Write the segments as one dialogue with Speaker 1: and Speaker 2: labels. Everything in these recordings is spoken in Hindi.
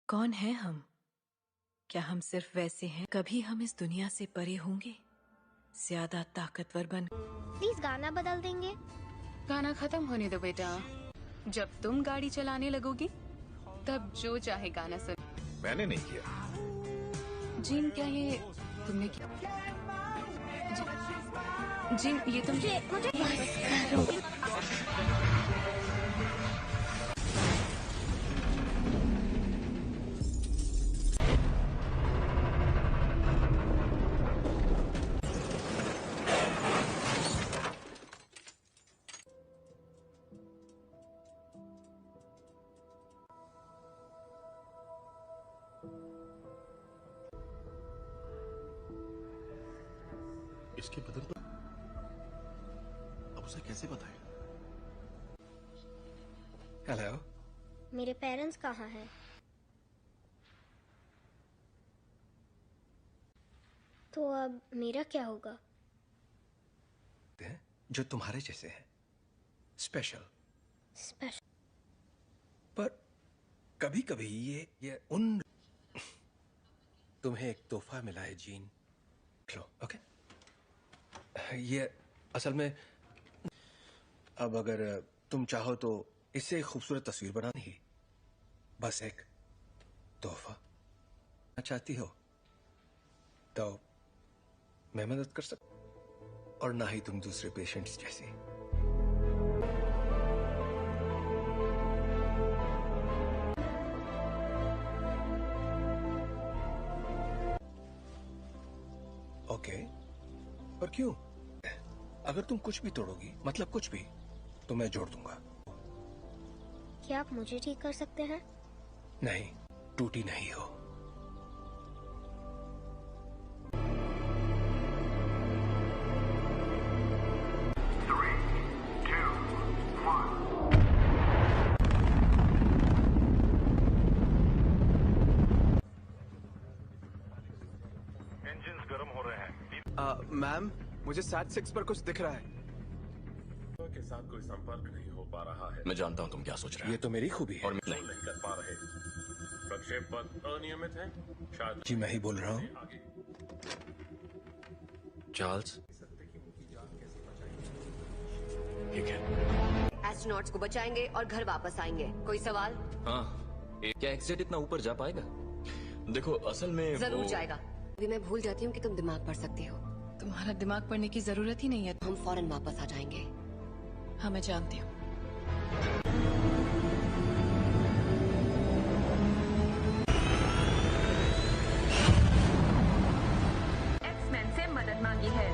Speaker 1: कौन है हम? क्या हम सिर्फ वैसे हैं? कभी हम इस दुनिया से परे होंगे, ज्यादा ताकतवर बन।
Speaker 2: प्लीज गाना बदल देंगे।
Speaker 3: गाना खत्म होने दो बेटा। जब तुम गाड़ी चलाने लगोगी तब जो चाहे गाना सुन।
Speaker 4: मैंने नहीं किया।
Speaker 3: जिन क्या ये तुमने किया? जिन ये तुम मुझे
Speaker 4: इसके बदल पर अब उसे कैसे बताएं?
Speaker 5: हेलो,
Speaker 2: मेरे पेरेंट्स कहाँ हैं? तो अब मेरा क्या होगा?
Speaker 5: जो तुम्हारे जैसे हैं, स्पेशल।
Speaker 2: स्पेशल।
Speaker 5: पर कभी कभी ये उन तुम्हें एक तोहफा मिला है जीन, लो। ओके, ये असल में अब अगर तुम चाहो तो इससे एक खूबसूरत तस्वीर बनानी ही, बस एक तोहफा चाहती हो तो मैं मदद कर सकता, और ना ही तुम दूसरे पेशेंट्स जैसी। ओके, पर क्यों? अगर तुम कुछ भी तोड़ोगी, मतलब कुछ भी, तो मैं जोड़ दूंगा।
Speaker 2: क्या आप मुझे ठीक कर सकते हैं?
Speaker 5: नहीं, टूटी नहीं हो।
Speaker 4: इंजन्स गर्म हो रहे हैं।
Speaker 6: मैम, मुझे SAT-6 पर कुछ दिख रहा है।
Speaker 4: के साथ कोई संपर्क नहीं हो पा रहा है।
Speaker 7: मैं जानता हूं तुम क्या सोच रहे हो।
Speaker 5: ये तो मेरी खूबी है।
Speaker 7: और
Speaker 4: नहीं कर पा रहे। प्रक्षेप पथ अनियमित है। शायद
Speaker 5: जी मैं ही बोल रहा हूँ।
Speaker 4: आगे
Speaker 7: चार्ल्स, ठीक है।
Speaker 8: एस्ट्रोनॉट्स को बचाएंगे और घर वापस आएंगे। कोई सवाल?
Speaker 7: हाँ, क्या एक्सेट इतना ऊपर जा पाएगा? देखो असल में
Speaker 8: जरूर जाएगा। अभी मैं भूल जाती हूँ कि तुम दिमाग पढ़ सकती हो।
Speaker 3: तुम्हारा दिमाग पढ़ने की जरूरत ही नहीं है।
Speaker 8: हम फौरन वापस आ जाएंगे।
Speaker 3: हाँ, मैं जानती हूँ। एक्समैन से मदद मांगी है।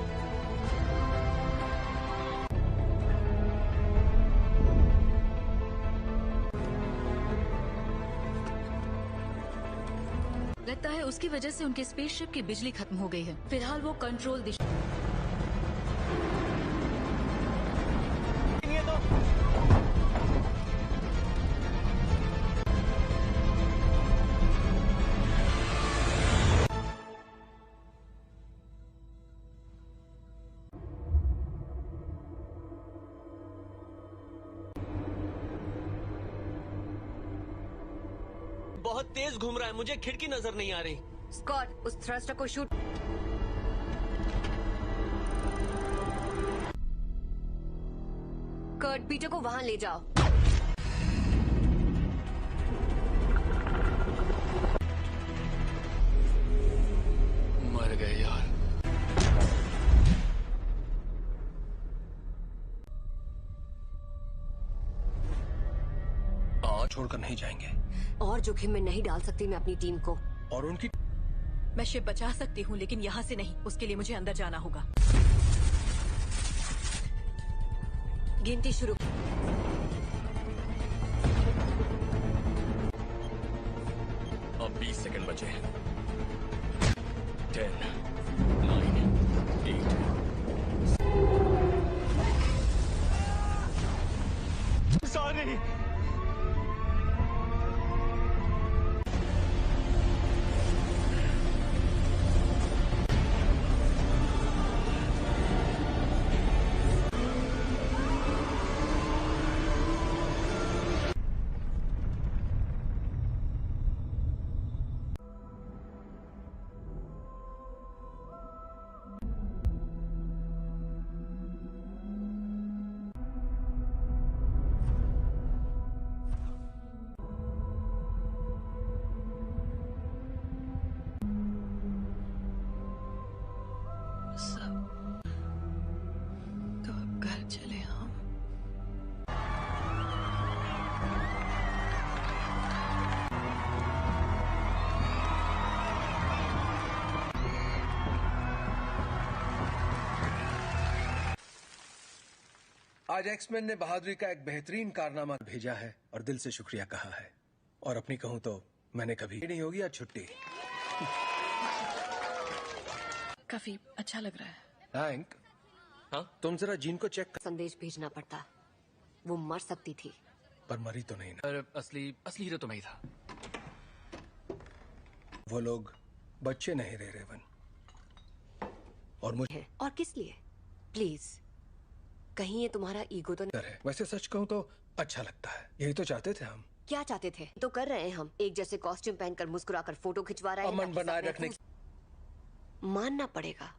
Speaker 3: लगता है उसकी वजह से उनके स्पेसशिप की बिजली खत्म हो गई है। फिलहाल वो कंट्रोल दिशा।
Speaker 9: बहुत तेज घूम रहा है, मुझे खिड़की नजर नहीं आ रही।
Speaker 8: स्कॉट, उस थ्रस्टर को शूट। कर्ट, पीटर को वहां ले जाओ।
Speaker 7: मर गए यार।
Speaker 5: छोड़कर नहीं जाएंगे।
Speaker 8: और जोखिम में नहीं डाल सकती मैं अपनी टीम को।
Speaker 5: और उनकी
Speaker 1: मैं शिप बचा सकती हूँ, लेकिन यहाँ से नहीं। उसके लिए मुझे अंदर जाना होगा।
Speaker 8: गिनती शुरू।
Speaker 7: अब 20 सेकंड बचे हैं। 10, 9, 8।
Speaker 9: सॉरी।
Speaker 5: आज एक्समैन ने बहादुरी का एक बेहतरीन कारनामा भेजा है और दिल से शुक्रिया कहा है। और अपनी कहूं तो मैंने कभी नहीं होगी आज छुट्टी।
Speaker 1: काफी अच्छा लग रहा है।
Speaker 5: हैंक,
Speaker 7: हाँ?
Speaker 5: तुम जरा जीन को चेक कर।
Speaker 8: संदेश भेजना पड़ता, वो मर सकती थी।
Speaker 5: पर मरी तो नहीं ना।
Speaker 7: पर असली हीरो तो मैं ही था।
Speaker 5: वो लोग बच्चे नहीं रहे रेवन। और मुझे
Speaker 8: है और किस लिए? प्लीज, कहीं ये तुम्हारा ईगो तो नहीं?
Speaker 5: है। वैसे सच कहूं तो अच्छा लगता है। यही तो चाहते थे हम।
Speaker 8: क्या चाहते थे तो कर रहे हैं हम। एक जैसे कॉस्ट्यूम पहनकर मुस्कुराकर फोटो खिंचवा रहे हैं।
Speaker 5: अमन बनाए रखने की।
Speaker 8: मानना पड़ेगा,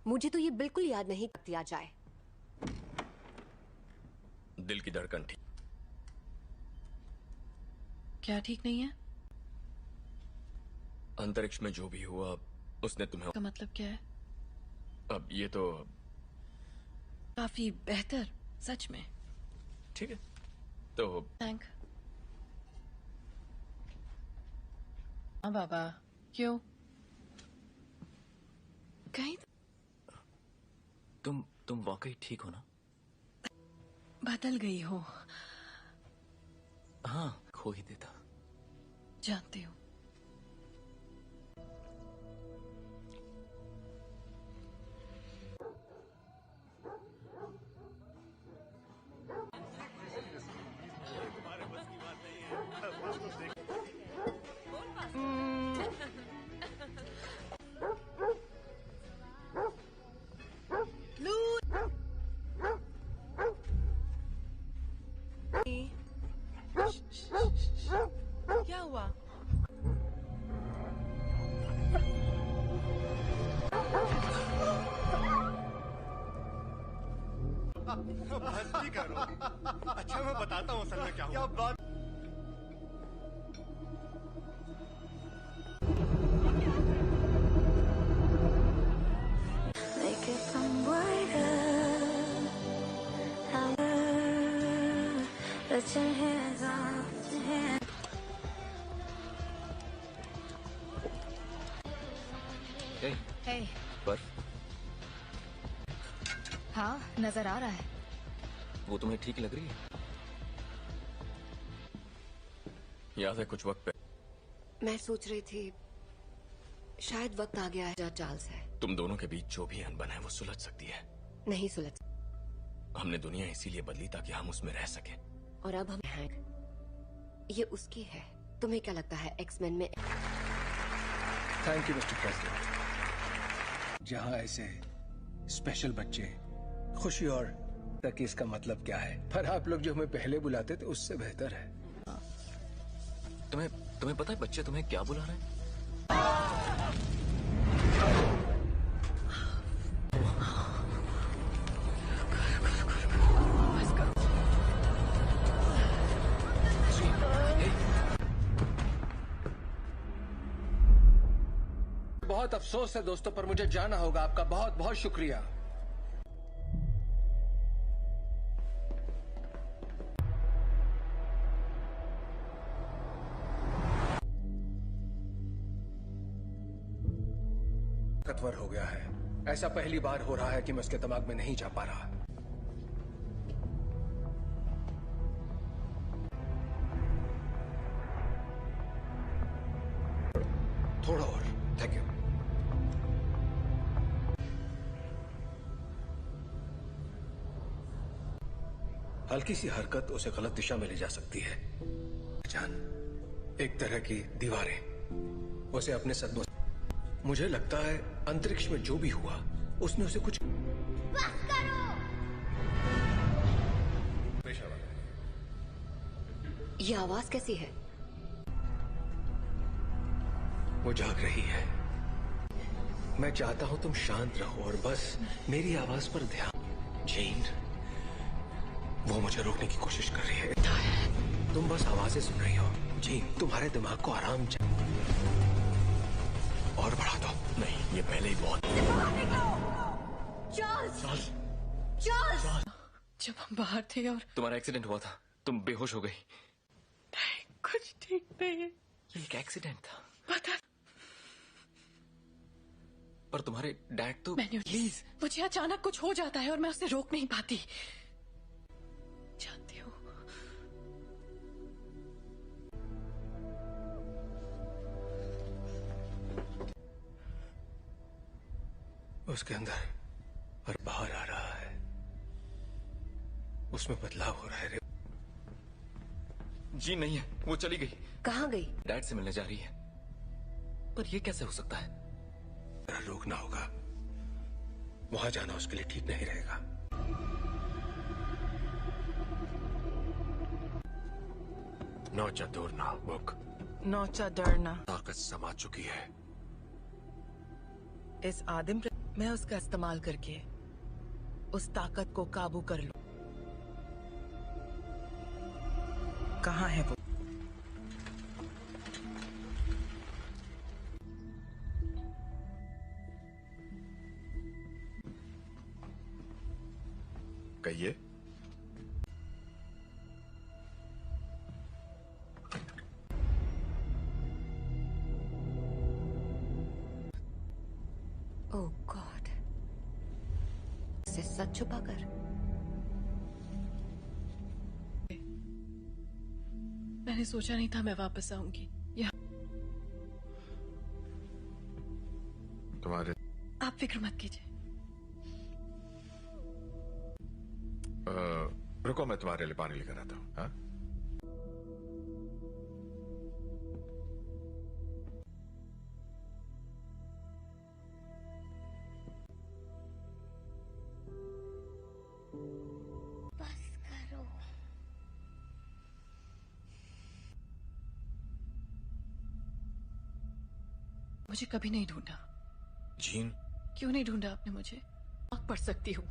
Speaker 8: मुझे तो ये बिल्कुल याद नहीं दिया जाए।
Speaker 7: दिल की धड़कन ठीक।
Speaker 1: क्या ठीक नहीं है?
Speaker 7: अंतरिक्ष में जो भी हुआ उसने तुम्हें।
Speaker 1: का मतलब क्या है?
Speaker 7: अब ये तो
Speaker 1: काफी बेहतर, सच में।
Speaker 7: ठीक है तो
Speaker 1: थैंक। हाँ बाबा, क्यों? कहीं
Speaker 7: तुम वाकई ठीक हो ना?
Speaker 1: बदल गई हो।
Speaker 7: हाँ, खो ही देता।
Speaker 1: जानती हूँ। क्या हुआ?
Speaker 10: हंसी करो। अच्छा मैं बताता हूँ असल में क्या हुआ। बात
Speaker 3: हे,
Speaker 7: पर
Speaker 3: हाँ नजर आ रहा है।
Speaker 7: वो तुम्हें ठीक लग रही है? याद है कुछ वक्त पे
Speaker 8: मैं सोच रही थी शायद वक्त आ गया है जहाँ चार्ल्स है।
Speaker 7: तुम दोनों के बीच जो भी अनबन है वो सुलझ सकती है।
Speaker 8: नहीं सुलझ।
Speaker 7: हमने दुनिया इसीलिए बदली ताकि हम उसमें रह सके।
Speaker 8: और अब हम हैं। ये उसकी है। तुम्हें क्या लगता है एक्समैन में?
Speaker 5: Thank you mister president. जहां ऐसे स्पेशल बच्चे खुशी और तक इसका मतलब क्या है, पर आप लोग जो हमें पहले बुलाते थे उससे बेहतर है।
Speaker 7: तुम्हें पता है बच्चे तुम्हें क्या बुला रहे हैं?
Speaker 5: बहुत अफसोस है दोस्तों, पर मुझे जाना होगा। आपका बहुत बहुत शुक्रिया। ताकतवर हो गया है। ऐसा पहली बार हो रहा है कि मैं उसके दिमाग में नहीं जा पा रहा। थोड़ा और। Thank you. हल्की सी हरकत उसे गलत दिशा में ले जा सकती है। जान, एक तरह की दीवारें उसे अपने सदमों। मुझे लगता है अंतरिक्ष में जो भी हुआ उसने उसे कुछ।
Speaker 2: बस करो।
Speaker 8: ये आवाज कैसी है?
Speaker 5: वो जाग रही है। मैं चाहता हूं तुम शांत रहो और बस मेरी आवाज पर ध्यान। जेन, वो मुझे रोकने की कोशिश कर रही है। तुम बस आवाजें सुन रही हो। जेन, तुम्हारे दिमाग को आराम और बढ़ा दो।
Speaker 7: नहीं, ये पहले ही बहुत।
Speaker 8: चार्ल्स! चार्ल्स!
Speaker 1: जब हम बाहर थे और
Speaker 7: तुम्हारा एक्सीडेंट हुआ था, तुम बेहोश हो गई।
Speaker 1: कुछ ठीक नहीं है।
Speaker 7: ये एक एक्सीडेंट था।
Speaker 1: पता।
Speaker 7: पर तुम्हारे डैड तो।
Speaker 1: प्लीज, मुझे अचानक कुछ हो जाता है और मैं उसे रोक नहीं पाती।
Speaker 5: उसके अंदर और बाहर आ रहा है, उसमें बदलाव हो रहा है।
Speaker 7: जी नहीं है, वो चली गई।
Speaker 8: कहाँ गई?
Speaker 7: डैड से मिलने जा रही है। पर ये कैसे हो सकता है?
Speaker 5: रोकना होगा, वहां जाना उसके लिए ठीक नहीं रहेगा। नौचा दूरना बुक,
Speaker 11: नौचा डरना।
Speaker 5: ताकत समा चुकी है।
Speaker 11: इस आदिम मैं उसका इस्तेमाल करके उस ताकत को काबू कर लूं। कहाँ है वो?
Speaker 10: कहिए।
Speaker 8: ओह गॉड, इसे सच छुपा कर।
Speaker 1: मैंने सोचा नहीं था मैं वापस आऊंगी।
Speaker 10: तुम्हारे
Speaker 1: आप फिक्र मत कीजिए।
Speaker 10: रुको, मैं तुम्हारे लिए पानी लेकर आता हूँ। हाँ?
Speaker 2: बस करो।
Speaker 1: मुझे कभी नहीं ढूंढा।
Speaker 10: जीन,
Speaker 1: क्यों नहीं ढूंढा आपने मुझे? आग पढ़ सकती हूँ।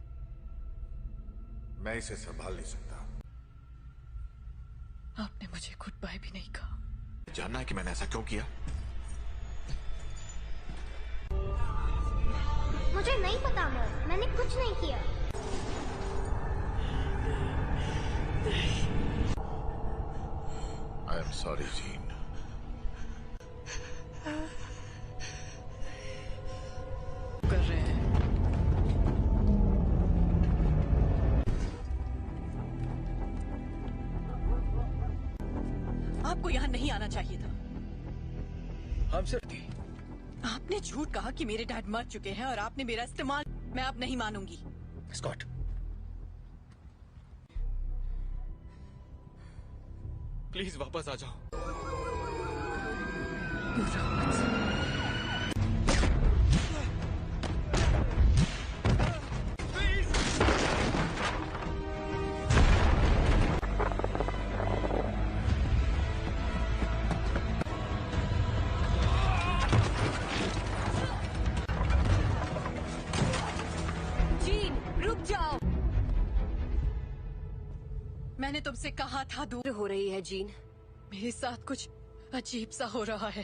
Speaker 10: मैं इसे संभाल नहीं सकता।
Speaker 1: आपने मुझे गुड बाय भी नहीं कहा।
Speaker 10: जानना है कि मैंने ऐसा क्यों किया?
Speaker 2: मुझे नहीं पता मॉम, मैंने कुछ नहीं किया।
Speaker 10: I am sorry gene.
Speaker 11: कर रहे हैं।
Speaker 1: आपको यहाँ नहीं आना चाहिए था।
Speaker 5: हम सिर्फ थी।
Speaker 1: आपने झूठ कहा कि मेरे डैड मर चुके हैं और आपने मेरा इस्तेमाल। मैं अब नहीं मानूंगी।
Speaker 5: स्कॉट,
Speaker 7: प्लीज वापस आ जाओ।
Speaker 1: जीन, रुक जाओ। मैंने तुमसे कहा था दूर
Speaker 8: हो रही है जीन।
Speaker 1: मेरे साथ कुछ अजीब सा हो रहा है।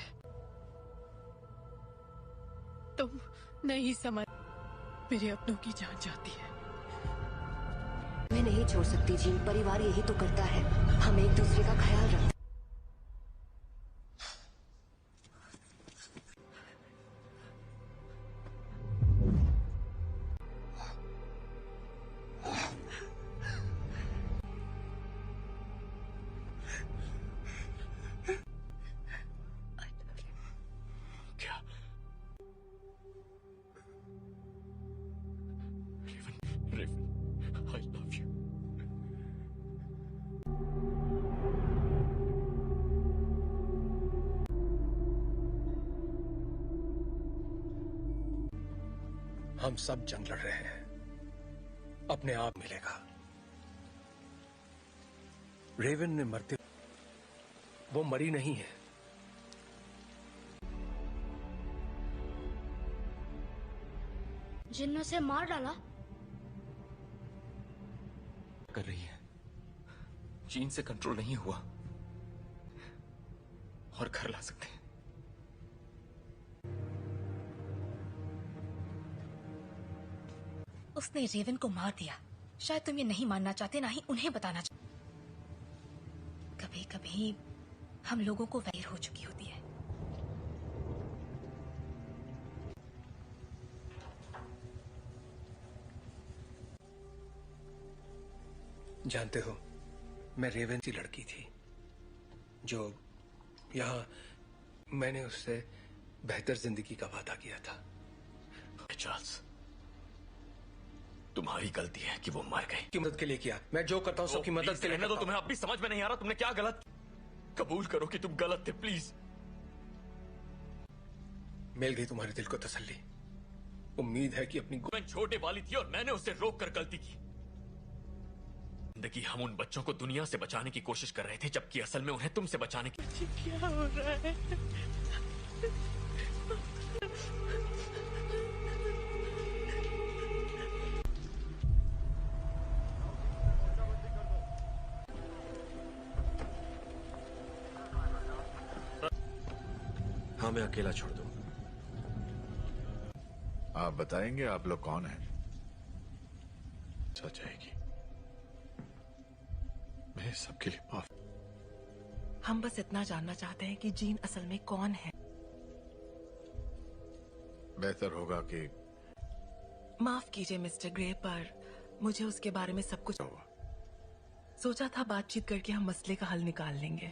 Speaker 1: तुम नहीं समझ। मेरे अपनों की जान जाती है।
Speaker 8: मैं नहीं छोड़ सकती जीन, परिवार यही तो करता है। हम एक दूसरे का ख्याल रखते।
Speaker 7: क्या? Raven, I love you.
Speaker 5: हम सब जंग लड़ रहे हैं, अपने आप मिलेगा। रेवन ने मरते, वो मरी नहीं है।
Speaker 2: जिन ने उसे मार डाला।
Speaker 7: कर रही है। जीन से कंट्रोल नहीं हुआ और घर ला सकते हैं।
Speaker 12: उसने रेवन को मार दिया। शायद तुम ये नहीं मानना चाहते, ना ही उन्हें बताना चाहते। कभी कभी हम लोगों को वैर हो चुकी होती है।
Speaker 5: जानते हो, मैं रेवन सी लड़की थी जो यहाँ मैंने उससे बेहतर जिंदगी का वादा किया था।
Speaker 7: चार्ल्स, तुम्हारी गलती है कि वो मर गए।
Speaker 5: की मदद के लिए किया, मैं जो करता हूँ सबकी मदद के लिए
Speaker 7: रहने दो, तुम्हें अब भी समझ में नहीं आ रहा तुमने क्या गलत। कबूल करो कि तुम गलत थे प्लीज।
Speaker 5: मिल गई तुम्हारे दिल को तसल्ली। उम्मीद है कि अपनी
Speaker 7: मैं छोटे वाली थी और मैंने उसे रोक कर गलती की। जिंदगी हम उन बच्चों को दुनिया से बचाने की कोशिश कर रहे थे, जबकि असल में उन्हें तुमसे बचाने की।
Speaker 11: क्या हो रहा है?
Speaker 5: हाँ, मैं अकेला छोड़ दूं।
Speaker 13: आप बताएंगे आप लोग कौन हैं? सच आएगी। मैं सबके लिए माफ।
Speaker 11: हम बस इतना जानना चाहते हैं कि जीन असल में कौन है।
Speaker 13: बेहतर होगा कि
Speaker 11: माफ कीजिए मिस्टर ग्रे, पर मुझे उसके बारे में सब कुछ सोचा था। बातचीत करके हम मसले का हल निकाल लेंगे।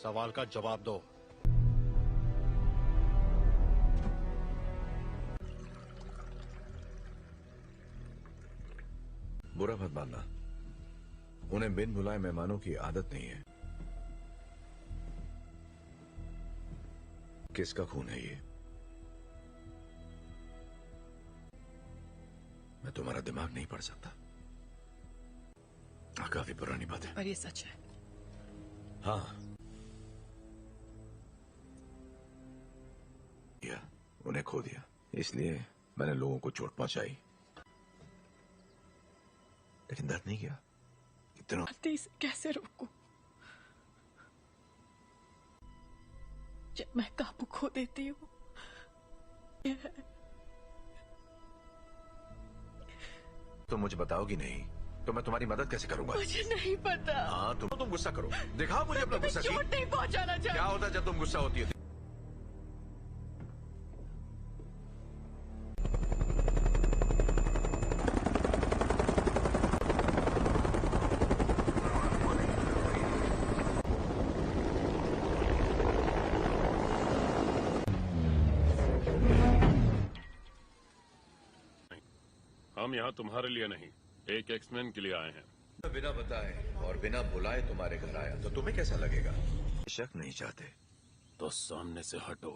Speaker 10: सवाल का जवाब दो।
Speaker 13: बुरा मत मानना, उन्हें बिन बुलाए मेहमानों की आदत नहीं है। किसका खून है ये? मैं तुम्हारा दिमाग नहीं पढ़ सकता। काफी पुरानी बात है।
Speaker 11: और ये सच है।
Speaker 13: हाँ, उन्हें खो दिया, इसलिए मैंने लोगों को चोट पहुंचाई, लेकिन दर्द नहीं किया। इतना
Speaker 11: इसे कैसे रोकूं? जब मैं काबू खो देती हूँ।
Speaker 13: तो मुझे बताओगी नहीं तो मैं तुम्हारी मदद कैसे करूंगा?
Speaker 11: मुझे नहीं पता।
Speaker 13: हाँ, तुम गुस्सा करो, दिखाओ मुझे अपना गुस्सा।
Speaker 11: चोट नहीं पहुंचाना चाहिए।
Speaker 13: क्या होता है जब तुम गुस्सा होती है?
Speaker 4: हम यहाँ तुम्हारे लिए नहीं, एक एक्समैन के लिए आए हैं।
Speaker 13: बिना बताए और बिना बुलाए तुम्हारे घर आया तो तुम्हें कैसा लगेगा? शक नहीं चाहते
Speaker 4: तो सामने से हटो।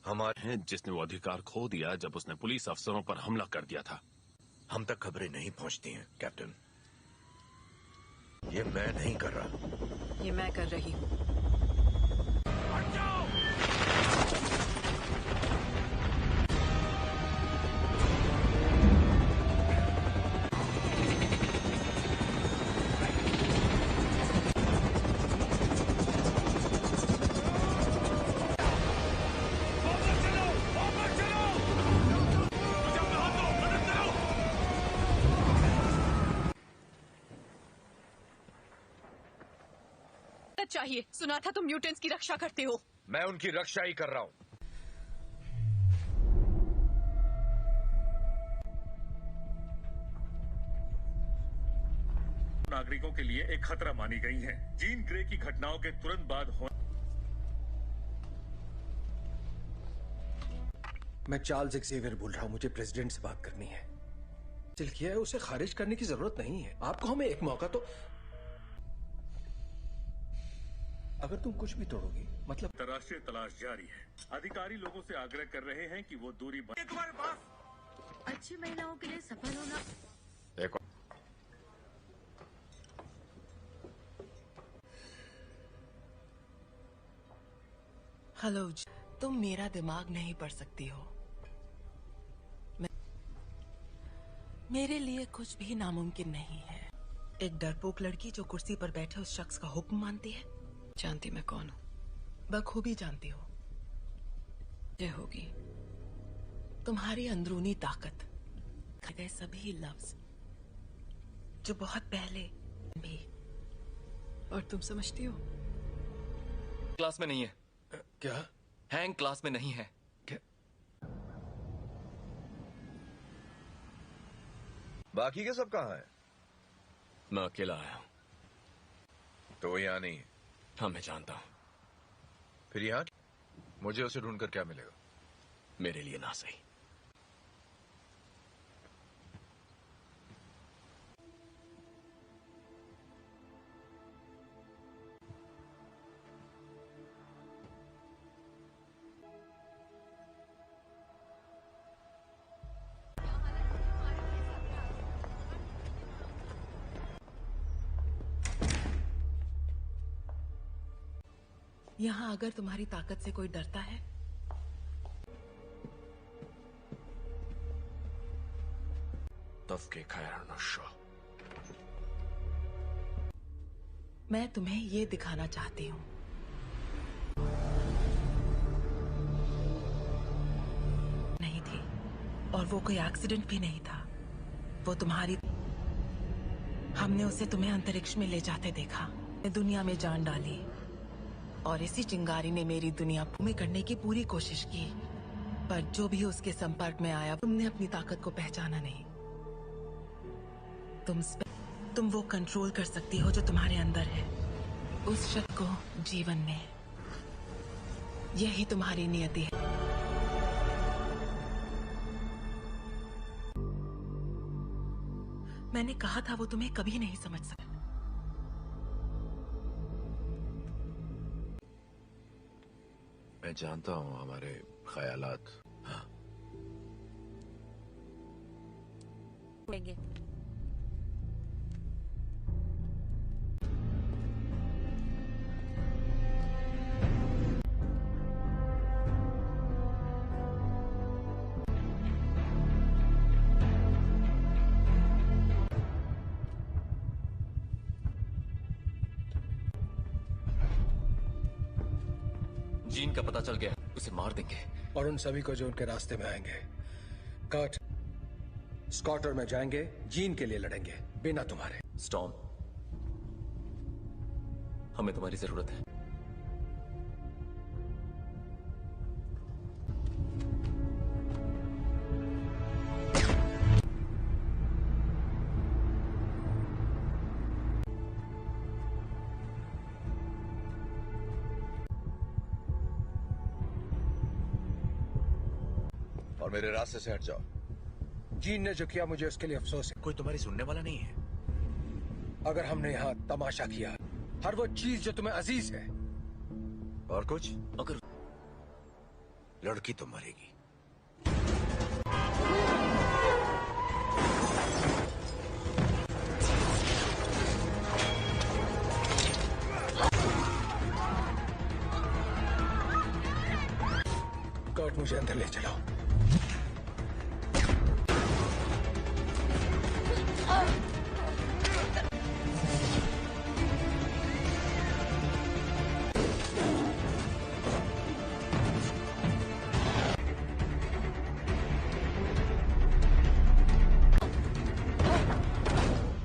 Speaker 13: हमारे
Speaker 4: हैं जिसने वो अधिकार खो दिया जब उसने पुलिस अफसरों पर हमला कर दिया था।
Speaker 13: हम तक खबरें नहीं पहुंचती हैं कैप्टन। ये मैं नहीं कर रहा,
Speaker 1: ये मैं कर रही हूँ।
Speaker 3: चाहिए। सुना था तुम म्यूटेंट्स की रक्षा करते हो।
Speaker 13: मैं उनकी रक्षा ही कर रहा हूं।
Speaker 14: नागरिकों के लिए एक खतरा मानी गई हैं। जीन ग्रे की घटनाओं के तुरंत बाद
Speaker 5: मैं चार्ल्स एक्सेवियर बोल रहा हूं। मुझे प्रेसिडेंट से बात करनी है। दिल किया है, उसे खारिज करने की जरूरत नहीं है। आपको हमें एक मौका तो। अगर तुम कुछ भी तोड़ोगी मतलब।
Speaker 14: अंतर्राष्ट्रीय तलाश जारी है। अधिकारी लोगों से आग्रह कर रहे हैं कि वो दूरी तुम्हारे पास
Speaker 15: अच्छी महिलाओं के लिए सफल होना।
Speaker 13: देखो,
Speaker 11: हेलो, तुम मेरा दिमाग नहीं पढ़ सकती हो। मेरे लिए कुछ भी नामुमकिन नहीं है। एक डरपोक लड़की जो कुर्सी पर बैठे उस शख्स का हुक्म मानती है।
Speaker 1: जानती मैं कौन हूँ।
Speaker 11: बखूबी जानती हो।
Speaker 1: ये होगी
Speaker 11: तुम्हारी अंदरूनी ताकत। गए सभी लफ्ज जो बहुत पहले भी।
Speaker 1: और तुम समझती हो
Speaker 7: क्लास में नहीं है।
Speaker 5: क्या?
Speaker 7: हैंग क्लास में नहीं है।
Speaker 13: बाकी के सब कहाँ हैं?
Speaker 7: मैं अकेला आया हूं।
Speaker 13: तो वो यहाँ नहीं है?
Speaker 7: हाँ, मैं जानता हूं।
Speaker 13: फिर यहाँ मुझे उसे ढूंढकर क्या मिलेगा?
Speaker 7: मेरे लिए ना सही।
Speaker 11: यहाँ अगर तुम्हारी ताकत से कोई डरता है
Speaker 7: तब के खैर नशा।
Speaker 11: मैं तुम्हें ये दिखाना चाहती हूँ। नहीं थी, और वो कोई एक्सीडेंट भी नहीं था। वो तुम्हारी, हमने उसे तुम्हें अंतरिक्ष में ले जाते देखा, दुनिया में जान डाली, और इसी चिंगारी ने मेरी दुनिया में करने की पूरी कोशिश की। पर जो भी उसके संपर्क में आया, तुमने अपनी ताकत को पहचाना नहीं। तुम वो कंट्रोल कर सकती हो जो तुम्हारे अंदर है, उस शक्ति को जीवन में। यही तुम्हारी नियति है। मैंने कहा था वो तुम्हें कभी नहीं समझ सका।
Speaker 13: मैं जानता हूँ हमारे ख्यालात। हाँ।
Speaker 7: जीन का पता चल गया, उसे मार देंगे।
Speaker 5: और उन सभी को जो उनके रास्ते में आएंगे। कर्ट, स्कॉट और मैं जाएंगे, जीन के लिए लड़ेंगे, बिना तुम्हारे।
Speaker 7: स्टॉर्म, हमें तुम्हारी जरूरत है।
Speaker 13: और मेरे रास्ते से हट जाओ।
Speaker 5: जीन ने जो किया मुझे उसके लिए अफसोस है।
Speaker 13: कोई तुम्हारी सुनने वाला नहीं है।
Speaker 5: अगर हमने यहाँ तमाशा किया, हर वो चीज जो तुम्हें अजीज है।
Speaker 13: और कुछ?
Speaker 7: अगर
Speaker 13: लड़की तो मरेगी।
Speaker 5: कर्ट, मुझे अंदर ले चलो।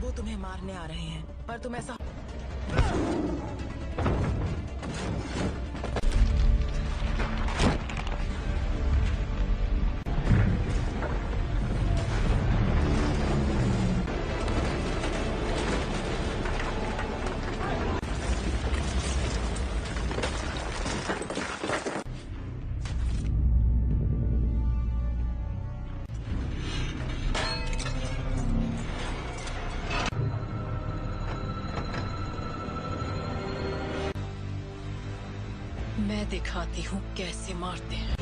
Speaker 11: वो तुम्हें मारने आ रहे हैं, पर तुम ऐसा
Speaker 1: मैं दिखाती हूँ कैसे मारते हैं।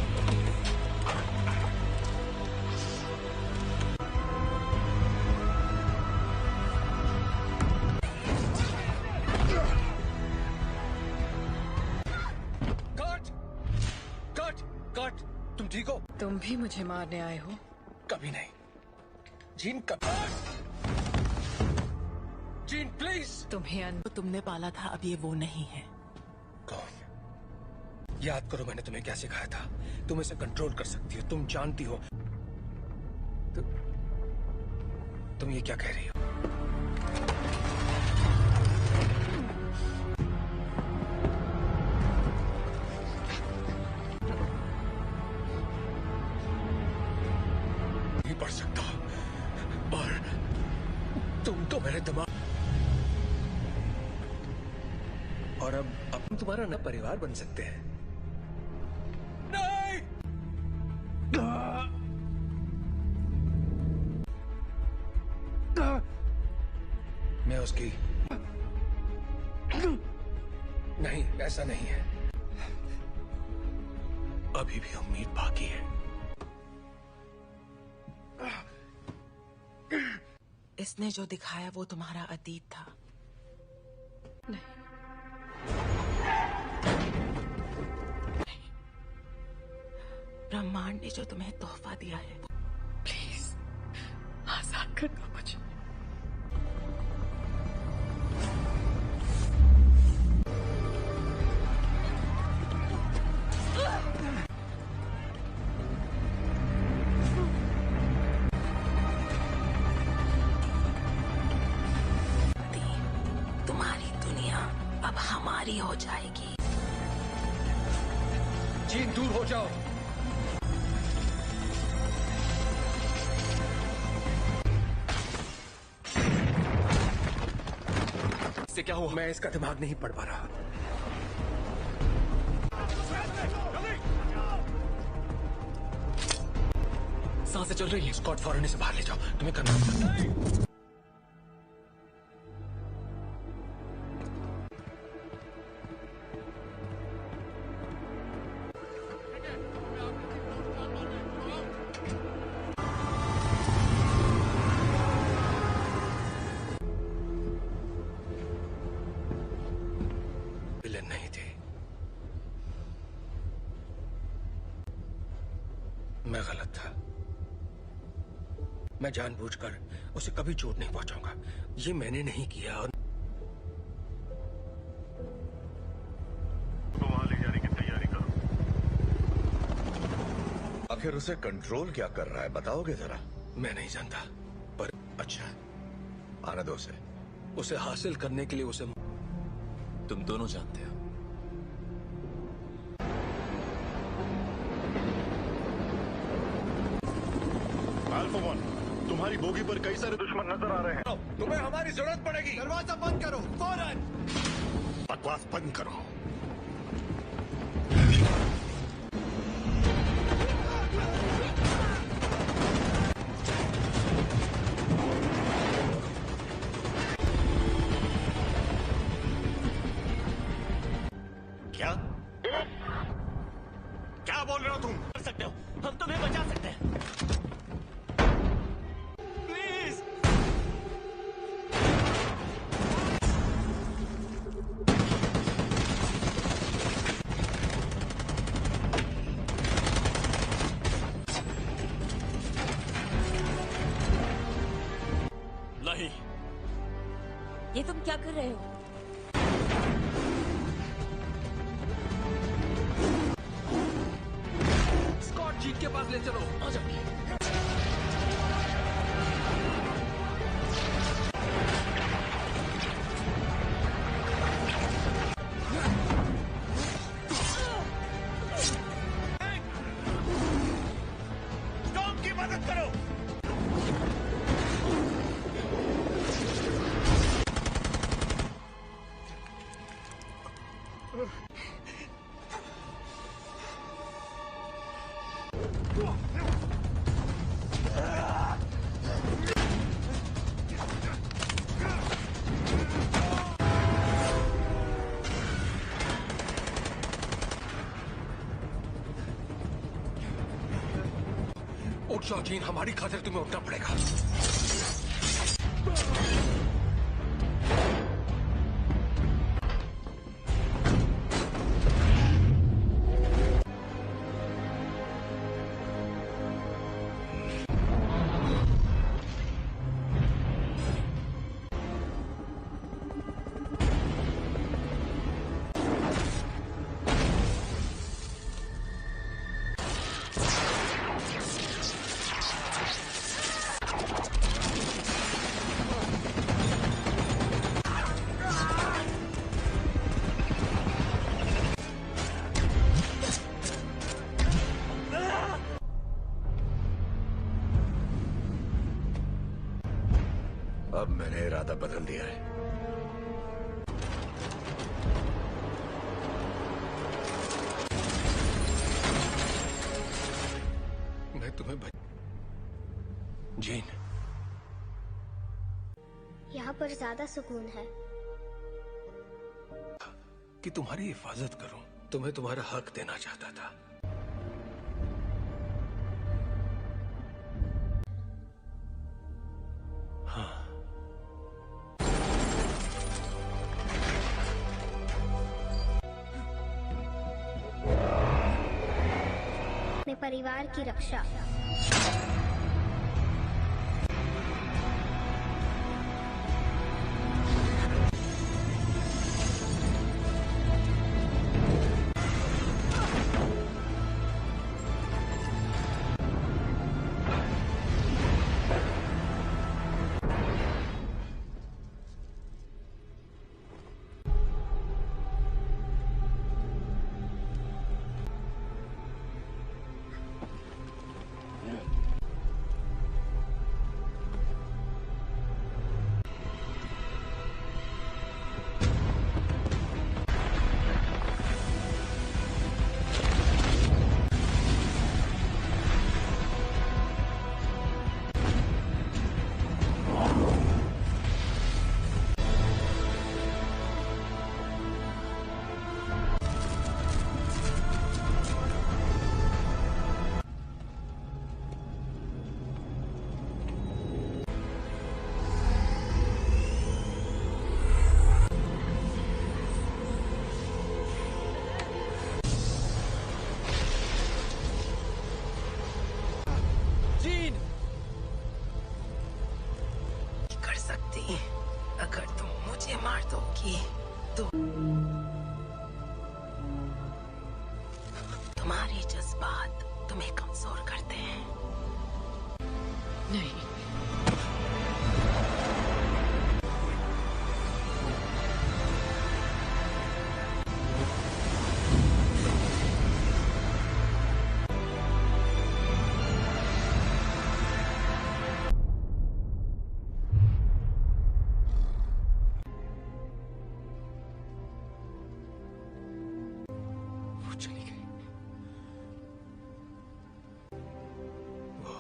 Speaker 5: कट! कट! कट! तुम ठीक हो?
Speaker 1: तुम भी मुझे मारने आए हो?
Speaker 5: कभी नहीं। जीन, कभी। Gene, please.
Speaker 11: तुम्हें तुमने पाला था, अब ये वो नहीं है।
Speaker 5: कौन? याद करो मैंने तुम्हें क्या सिखाया था। तुम इसे कंट्रोल कर सकती हो, तुम जानती हो। तुम ये क्या कह रही हो? नहीं पढ़ सकता, और तुम्हारे दिमाग और अब हम तुम्हारा नया परिवार बन सकते हैं। नहीं! मैं उसकी नहीं, ऐसा नहीं है। अभी भी उम्मीद बाकी है।
Speaker 11: इसने जो दिखाया वो तुम्हारा अतीत था।
Speaker 1: नहीं,
Speaker 11: ब्रह्मांड ने जो तुम्हें तोहफा दिया है।
Speaker 1: प्लीज आजाद कर दो मुझे।
Speaker 11: तुम्हारी दुनिया अब हमारी हो जाएगी।
Speaker 5: जीन, दूर हो जाओ।
Speaker 7: इससे क्या हुआ?
Speaker 5: मैं इसका दिमाग नहीं पढ़ पा रहा।
Speaker 7: सांसें चल रही है।
Speaker 5: स्कॉट, फौरन इसे बाहर ले जाओ। तुम्हें करना होगा। विलेन नहीं थे। मैं गलत था। मैं जानबूझकर उसे कभी चोट नहीं पहुंचाऊंगा। ये मैंने नहीं किया। और
Speaker 10: तो वहां ले जाने की तैयारी करो।
Speaker 13: आखिर उसे कंट्रोल क्या कर रहा है, बताओगे जरा?
Speaker 5: मैं नहीं जानता, पर
Speaker 13: अच्छा, आने दो उसे।
Speaker 5: उसे हासिल करने के लिए उसे
Speaker 7: तुम दोनों जानते हो।
Speaker 10: अल्फा 1, तुम्हारी बोगी पर कई सारे दुश्मन नजर आ रहे हैं।
Speaker 5: तुम्हें हमारी जरूरत पड़ेगी।
Speaker 10: दरवाजा बंद करो फौरन। बकवास बंद करो। क्या क्या बोल रहे हो तुम?
Speaker 9: कर सकते हो, हम तुम्हें बचा सकते हैं। प्लीज। नहीं,
Speaker 15: ये तुम क्या कर रहे हो?
Speaker 5: स्कॉट, जीन के पास ले चलो।
Speaker 7: आ जाओ।
Speaker 10: टॉम की मदद करो।
Speaker 5: उठ जाओ जीन, हमारी खातिर तुम्हें उठना पड़ेगा।
Speaker 13: इरादा बदल दिया है।
Speaker 5: मैं तुम्हें जीन,
Speaker 2: यहाँ पर ज्यादा सुकून है।
Speaker 5: कि तुम्हारी हिफाजत करूं, तुम्हें तुम्हारा हक देना चाहता था। हाँ,
Speaker 2: अपने परिवार की रक्षा।
Speaker 11: कर सकती अगर तुम मुझे मार दोगी तो तुम्हारे जज्बात तुम्हें कमजोर करते हैं।
Speaker 1: नहीं,
Speaker 5: वो चली गई। वो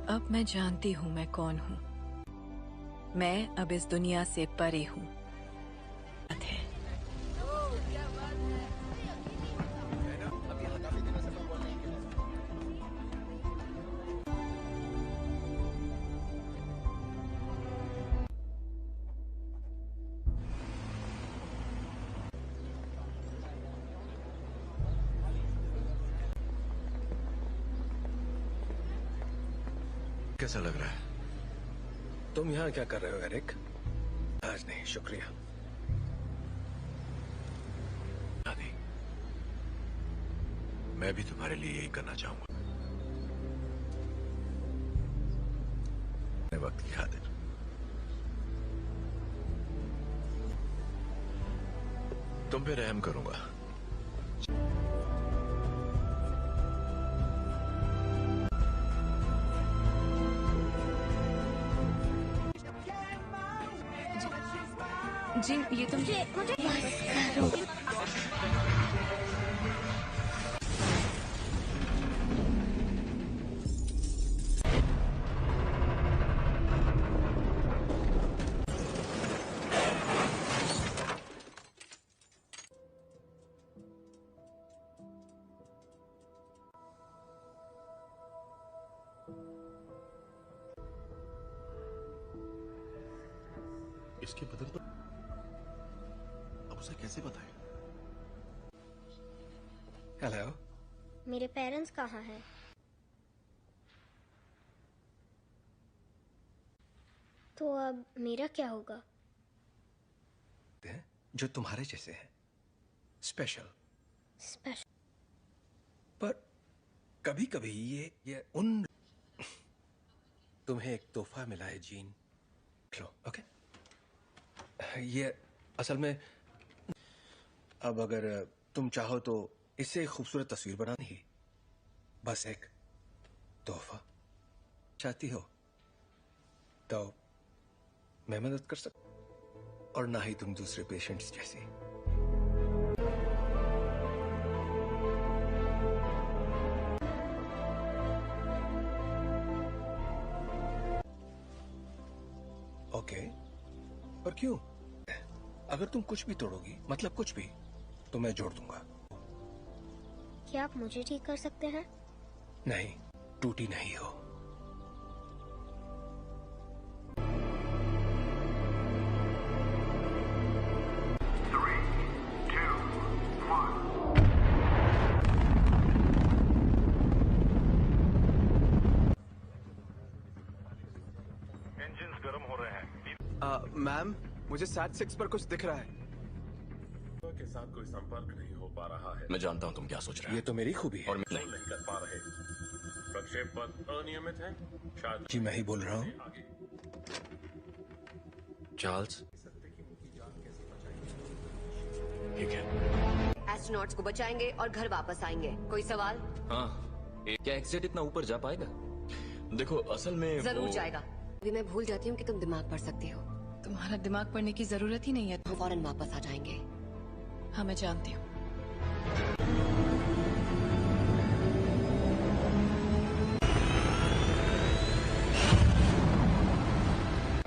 Speaker 1: अब मैं जानती हूँ मैं कौन हूँ। मैं अब इस दुनिया से परे हूँ।
Speaker 13: कैसा लग रहा है?
Speaker 5: तुम यहाँ क्या कर रहे हो एरिक? आज नहीं, शुक्रिया।
Speaker 13: आदि, मैं भी तुम्हारे लिए यही करना चाहूंगा। वक्त की खातिर तुम पे रहम करूंगा।
Speaker 3: जी, ये तुम
Speaker 10: इसके बदल तो अब उसे कैसे बताए?
Speaker 5: हेलो,
Speaker 2: मेरे पेरेंट्स कहाँ हैं? तो अब मेरा क्या होगा?
Speaker 5: जो तुम्हारे जैसे हैं, स्पेशल।
Speaker 2: स्पेशल।
Speaker 5: पर कभी कभी ये उन तुम्हें एक तोहफा मिला है जीन। लो, ओके? ये असल में अब अगर तुम चाहो तो इससे एक खूबसूरत तस्वीर बनानी ही, बस एक तोहफा चाहती हो तो मैं मदद कर सकता, और ना ही तुम दूसरे पेशेंट्स जैसी। ओके, पर क्यों? अगर तुम कुछ भी तोड़ोगी, मतलब कुछ भी, तो मैं जोड़ दूंगा।
Speaker 2: क्या आप मुझे ठीक कर सकते हैं?
Speaker 5: नहीं, टूटी नहीं हो।
Speaker 6: इंजन्स गर्म हो रहे हैं। मैम, मुझे सैट 6 पर कुछ दिख रहा है।
Speaker 4: के साथ कोई संपर्क नहीं हो पा रहा है।
Speaker 7: मैं जानता हूँ तुम क्या सोच रहे हो।
Speaker 5: ये तो मेरी खूबी है।
Speaker 7: और
Speaker 4: नहीं कर पा रहे। प्रक्षेप पथ अनियमित है शायद।
Speaker 5: जी मैं ही बोल रहा हूँ।
Speaker 7: चार्ल्स, ठीक है।
Speaker 8: एस्ट्रोनॉट्स को बचाएंगे और घर वापस आएंगे। कोई सवाल?
Speaker 7: हाँ, क्या एक्सजेट इतना ऊपर जा पाएगा? देखो असल में
Speaker 8: जरूर जाएगा। अभी मैं भूल जाती हूँ कि तुम दिमाग पढ़ सकती हो।
Speaker 1: तुम्हारा दिमाग पढ़ने की जरूरत ही नहीं है।
Speaker 8: हम फौरन वापस आ जाएंगे।
Speaker 1: हाँ, मैं जानती हूँ।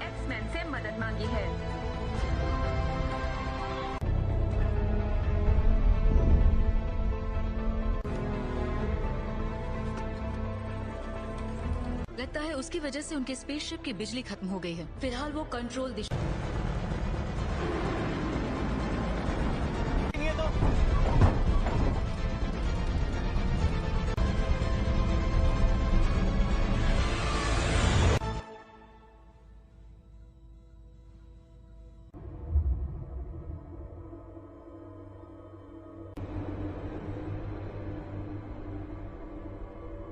Speaker 16: एक्समैन से मदद मांगी है।
Speaker 1: लगता है उसकी वजह से उनके स्पेसशिप की बिजली खत्म हो गई है। फिलहाल वो कंट्रोल दिशा।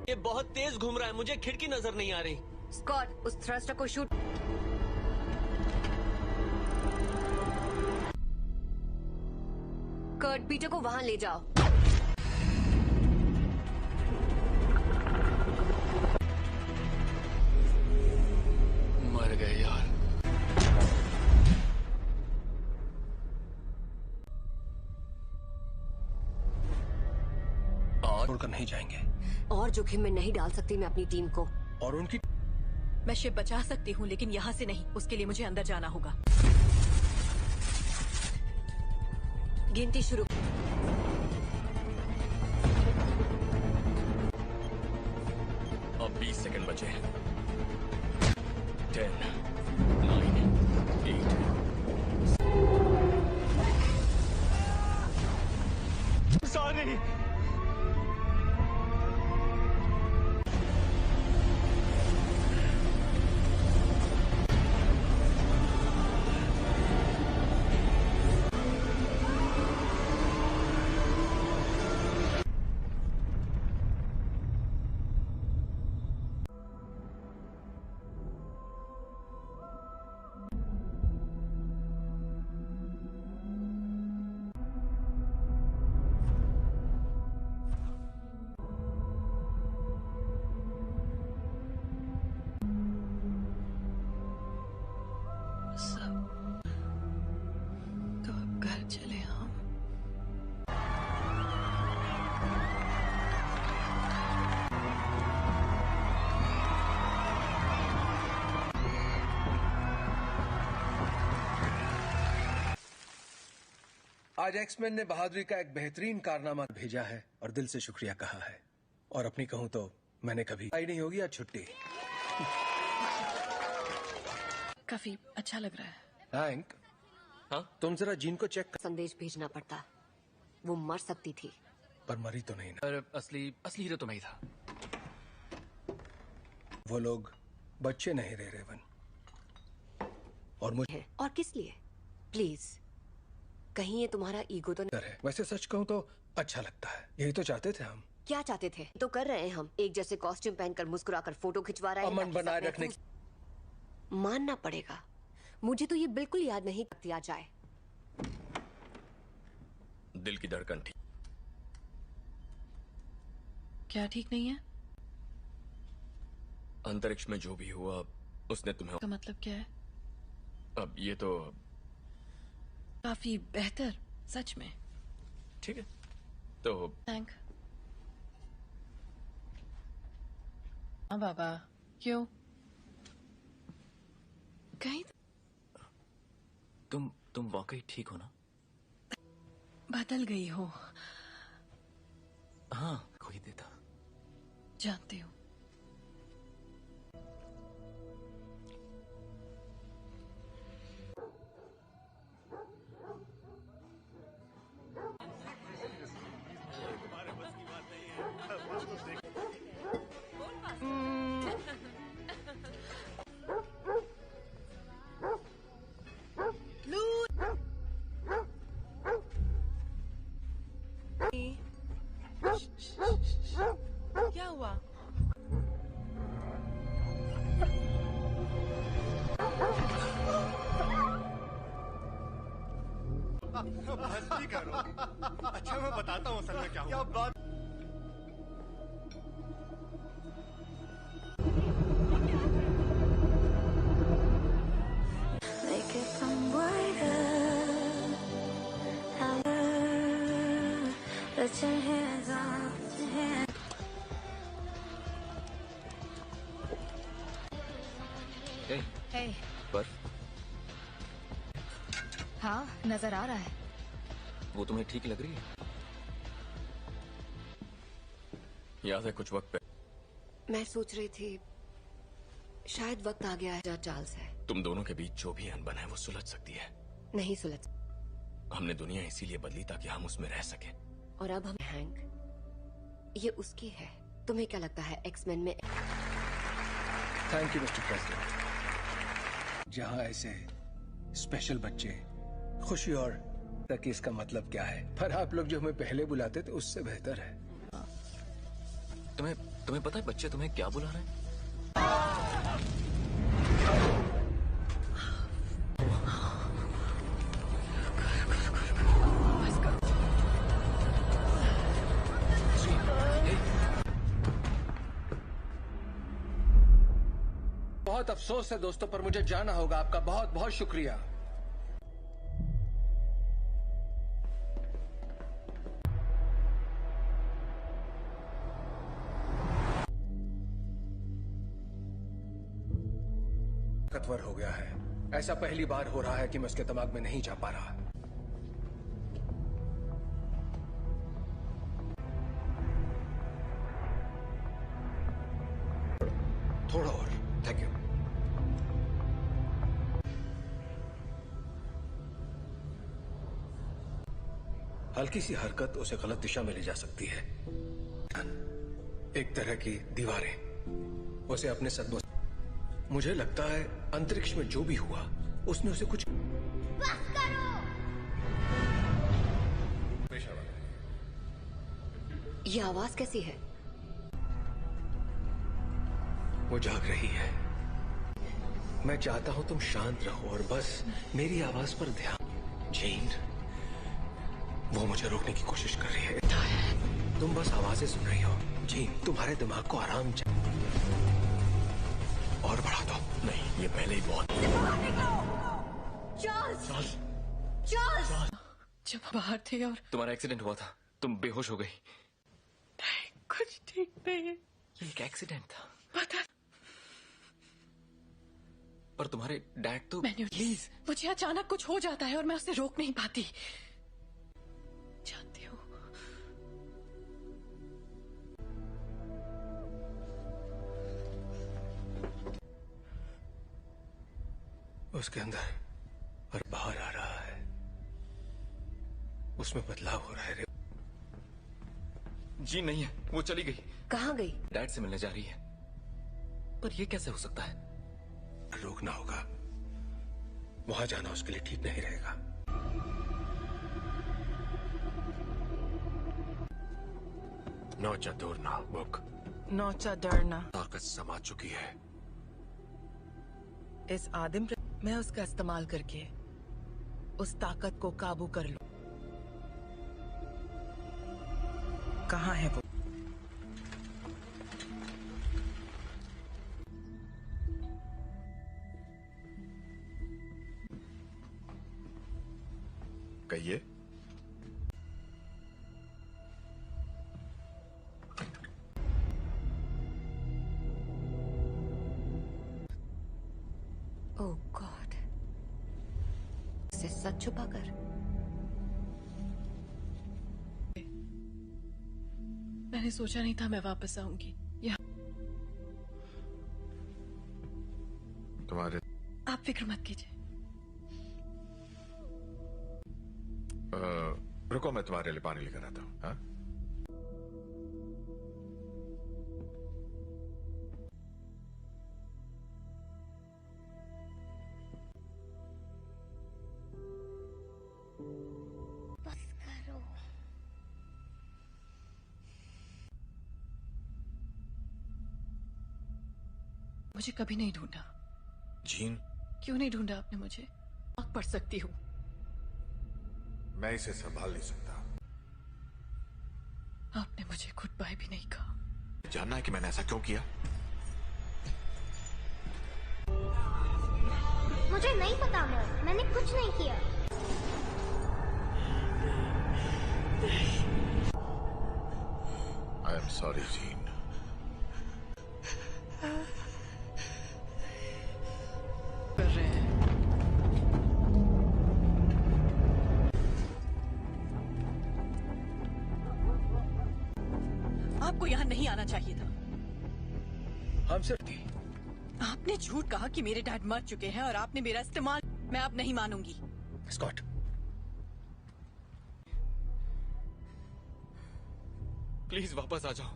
Speaker 9: ये बहुत तेज घूम रहा है, मुझे खिड़की नजर नहीं आ रही।
Speaker 8: स्कॉट, उस थ्रस्टर को शूट। कर्ट, पीटर को वहां ले जाओ।
Speaker 7: मर गए यार।
Speaker 5: और छोड़कर नहीं जाएंगे।
Speaker 8: और जोखिम में नहीं डाल सकती मैं अपनी टीम को।
Speaker 5: और उनकी
Speaker 1: मैं शिप बचा सकती हूँ, लेकिन यहाँ से नहीं। उसके लिए मुझे अंदर जाना होगा।
Speaker 8: गिनती शुरू।
Speaker 7: अब 20 सेकंड बचे। 10, 9, 8।
Speaker 9: सॉरी।
Speaker 1: तो अब घर चले हम।
Speaker 5: आज एक्समैन ने बहादुरी का एक बेहतरीन कारनामा भेजा है और दिल से शुक्रिया कहा है। और अपनी कहूं तो मैंने कभी आई नहीं होगी आज छुट्टी।
Speaker 1: काफी अच्छा लग रहा है।
Speaker 5: हैंक, हाँ? तुम जरा जीन को चेक कर।
Speaker 8: संदेश भेजना पड़ता। वो मर सकती थी।
Speaker 5: पर मरी तो नहीं ना।
Speaker 7: पर असली हीरो तो मैं ही था।
Speaker 5: वो लोग बच्चे नहीं रहे रेवन। और मुझे
Speaker 8: और किस लिए? प्लीज, कहीं ये तुम्हारा ईगो तो नहीं?
Speaker 5: वैसे सच कहूं तो अच्छा लगता है। यही तो चाहते थे हम।
Speaker 8: क्या चाहते थे? तो कर रहे हैं हम। एक जैसे कॉस्ट्यूम पहनकर मुस्कुराकर फोटो खिंचवा रहे हैं।
Speaker 5: अमन बनाए रखने।
Speaker 8: मानना पड़ेगा, मुझे तो ये बिल्कुल याद नहीं दिया जाए।
Speaker 7: दिल की धड़कन ठीक।
Speaker 1: क्या ठीक नहीं है?
Speaker 7: अंतरिक्ष में जो भी हुआ उसने तुम्हें।
Speaker 1: का मतलब क्या है?
Speaker 7: अब ये तो
Speaker 1: काफी बेहतर, सच में।
Speaker 7: ठीक है तो
Speaker 1: थैंक। हाँ बाबा, क्यों? कहीं
Speaker 7: तुम वाकई ठीक हो ना?
Speaker 1: बदल गई हो।
Speaker 7: हाँ, कोई देता।
Speaker 1: जानती हूँ।
Speaker 11: क्या हुआ?
Speaker 10: मस्ती करो। अच्छा मैं बताता हूँ असल में क्या हुआ। बात
Speaker 12: Hey.
Speaker 7: बर्फ
Speaker 12: हाँ, नजर आ रहा है।
Speaker 7: वो तुम्हें ठीक लग रही है? याद है कुछ वक्त पहले
Speaker 8: मैं सोच रही थी शायद वक्त आ गया है चार्ल्स है।
Speaker 7: तुम दोनों के बीच जो भी अनबन है वो सुलझ सकती है।
Speaker 8: नहीं सुलझ।
Speaker 7: हमने दुनिया इसीलिए बदली ताकि हम उसमें रह सकें।
Speaker 8: और अब हम हैंक, ये उसकी है। तुम्हें क्या लगता है एक्समैन में?
Speaker 5: Thank you mister president. जहां ऐसे स्पेशल बच्चे खुशी और तक इसका मतलब क्या है, पर आप लोग जो हमें पहले बुलाते थे उससे बेहतर है।
Speaker 7: तुम्हें पता है बच्चे तुम्हें क्या बुला रहे हैं?
Speaker 5: बहुत अफसोस है दोस्तों, पर मुझे जाना होगा। आपका बहुत बहुत शुक्रिया। ताकतवर हो गया है। ऐसा पहली बार हो रहा है कि मैं उसके दिमाग में नहीं जा पा रहा। थोड़ा और। Thank you. हल्की सी हरकत उसे गलत दिशा में ले जा सकती है। एक तरह की दीवारें उसे अपने सदमों। मुझे लगता है अंतरिक्ष में जो भी हुआ उसने उसे कुछ।
Speaker 2: बस करो।
Speaker 8: ये आवाज कैसी है?
Speaker 5: वो जाग रही है। मैं चाहता हूं तुम शांत रहो और बस मेरी आवाज पर ध्यान। जीन, वो मुझे रोकने की कोशिश कर रही है। तुम बस आवाजें सुन रही हो। जीन, तुम्हारे दिमाग को आराम चाहिए। और बढ़ा दो।
Speaker 7: नहीं, ये पहले ही बहुत।
Speaker 12: चार्ल्स! चार्ल्स!
Speaker 1: जब बाहर थे और
Speaker 7: तुम्हारा एक्सीडेंट हुआ था, तुम बेहोश हो गई।
Speaker 1: कुछ ठीक नहीं है।
Speaker 7: ये एक एक्सीडेंट था।
Speaker 1: पता।
Speaker 7: पर तुम्हारे डैड तो।
Speaker 1: प्लीज, मुझे अचानक कुछ हो जाता है और मैं उसे रोक नहीं पाती। जानती हूँ।
Speaker 5: उसके अंदर और बाहर आ रहा है। उसमें बदलाव हो रहा है।
Speaker 7: जी नहीं है, वो चली गई।
Speaker 8: कहाँ गई?
Speaker 7: डैड से मिलने जा रही है। पर ये कैसे हो सकता है?
Speaker 5: रोकना होगा। वहां जाना उसके लिए ठीक नहीं रहेगा। नौचा दौड़ना बुक।
Speaker 11: नौचा डरना
Speaker 5: ताकत समा चुकी है।
Speaker 11: इस आदिम मैं उसका इस्तेमाल करके उस ताकत को काबू कर लूं। कहाँ है वो?
Speaker 13: कहिए।
Speaker 8: ओह गॉड, इसे सच छुपाकर।
Speaker 1: मैंने सोचा नहीं था मैं वापस आऊंगी यहाँ।
Speaker 13: तुम्हारे
Speaker 1: आप फिक्र मत कीजिए।
Speaker 13: रुको, मैं तुम्हारे लिए पानी लेकर आता हूँ। हाँ?
Speaker 2: बस करो।
Speaker 1: मुझे कभी नहीं ढूंढा।
Speaker 13: जीन,
Speaker 1: क्यों नहीं ढूंढा आपने मुझे? आग पढ़ सकती हूँ।
Speaker 13: मैं इसे संभाल नहीं सकता।
Speaker 1: आपने मुझे गुड बाय भी नहीं कहा।
Speaker 13: जानना है कि मैंने ऐसा क्यों किया?
Speaker 2: मुझे नहीं पता मॉम, मैंने कुछ नहीं किया।
Speaker 13: I am sorry gene.
Speaker 1: कर रहे हैं। आपको यहाँ नहीं आना चाहिए था।
Speaker 5: हम सिर्फ थी।
Speaker 1: आपने झूठ कहा कि मेरे डैड मर चुके हैं और आपने मेरा इस्तेमाल। मैं अब नहीं मानूंगी।
Speaker 5: स्कॉट,
Speaker 7: प्लीज वापस आ जाओ।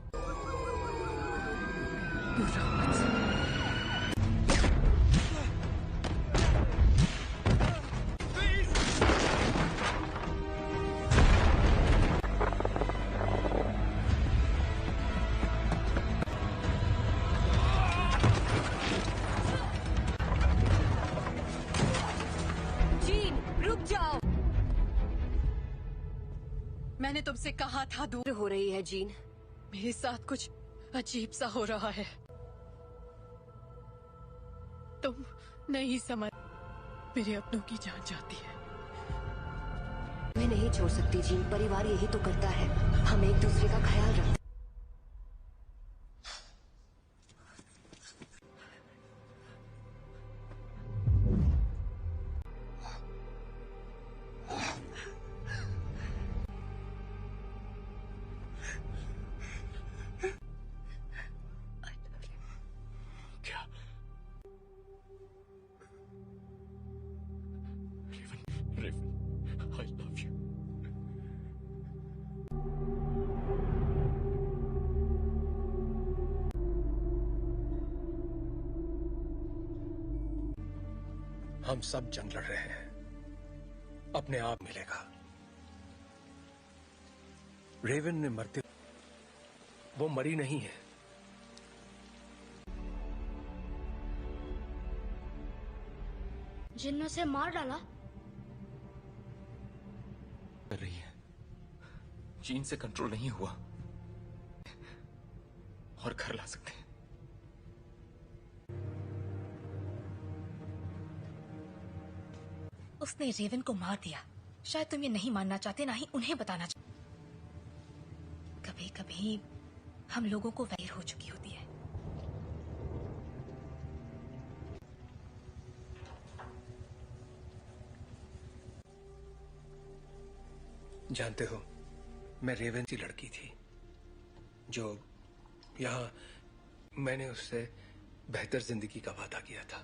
Speaker 1: जीन, रुक जाओ। मैंने तुमसे कहा था दूर
Speaker 8: हो रही है जीन।
Speaker 1: मेरे साथ कुछ अजीब सा हो रहा है। तुम नहीं समझ। मेरे अपनों की जान जाती है।
Speaker 8: मैं नहीं छोड़ सकती जीन, परिवार यही तो करता है। हम एक दूसरे का ख्याल रखते।
Speaker 7: I love you.
Speaker 5: हम सब जंग लड़ रहे हैं। अपने आप मिलेगा। रेवन ने मरते, वो मरी नहीं है।
Speaker 2: जिन ने उसे मार डाला।
Speaker 7: कर रही है। जीन से कंट्रोल नहीं हुआ और घर ला सकते हैं।
Speaker 12: उसने रेवन को मार दिया। शायद तुम ये नहीं मानना चाहते, ना ही उन्हें बताना चाहते। कभी कभी हम लोगों को वैर हो चुकी होती है।
Speaker 5: जानते हो, मैं रेवन सी लड़की थी जो यहाँ मैंने उससे बेहतर जिंदगी का वादा किया था।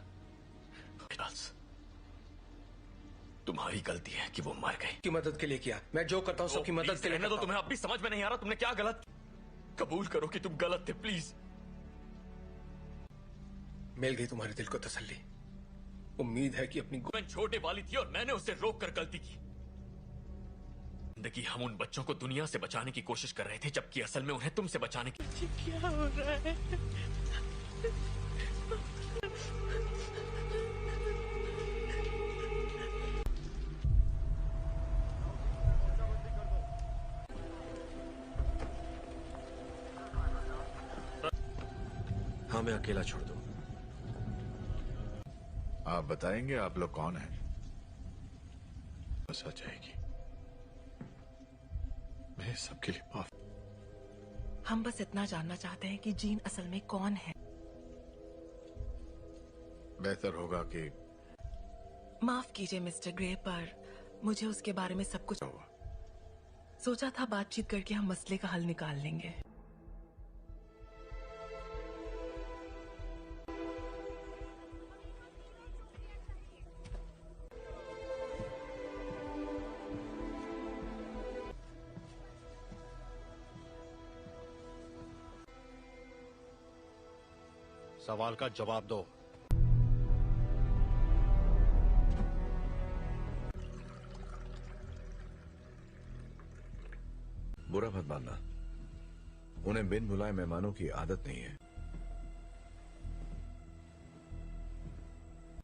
Speaker 7: तुम्हारी गलती है कि वो मर गई।
Speaker 5: की मदद के लिए किया। मैं जो करता हूँ सबकी मदद के लिए
Speaker 7: तो तुम्हें अब भी समझ में नहीं आ रहा तुमने क्या गलत। कबूल करो कि तुम गलत थे प्लीज।
Speaker 5: मिल गई तुम्हारे दिल को तसल्ली। उम्मीद है कि अपनी
Speaker 7: छोटे वाली थी और मैंने उसे रोक कर गलती की। जिंदगी हम उन बच्चों को दुनिया से बचाने की कोशिश कर रहे थे, जबकि असल में उन्हें तुमसे बचाने की।
Speaker 1: क्या हो रहा है?
Speaker 5: हमें अकेला छोड़ दो।
Speaker 17: आप बताएंगे आप लोग कौन हैं? बस आ जाएगी। मैं सबके लिए माफ।
Speaker 11: हम बस इतना जानना चाहते हैं कि जीन असल में कौन है।
Speaker 17: बेहतर होगा कि
Speaker 11: माफ कीजिए मिस्टर ग्रे, पर मुझे उसके बारे में सब कुछ सोचा था। बातचीत करके हम मसले का हल निकाल लेंगे।
Speaker 10: सवाल का जवाब दो।
Speaker 13: बुरा मत मानना, उन्हें बिन बुलाए मेहमानों की आदत नहीं है।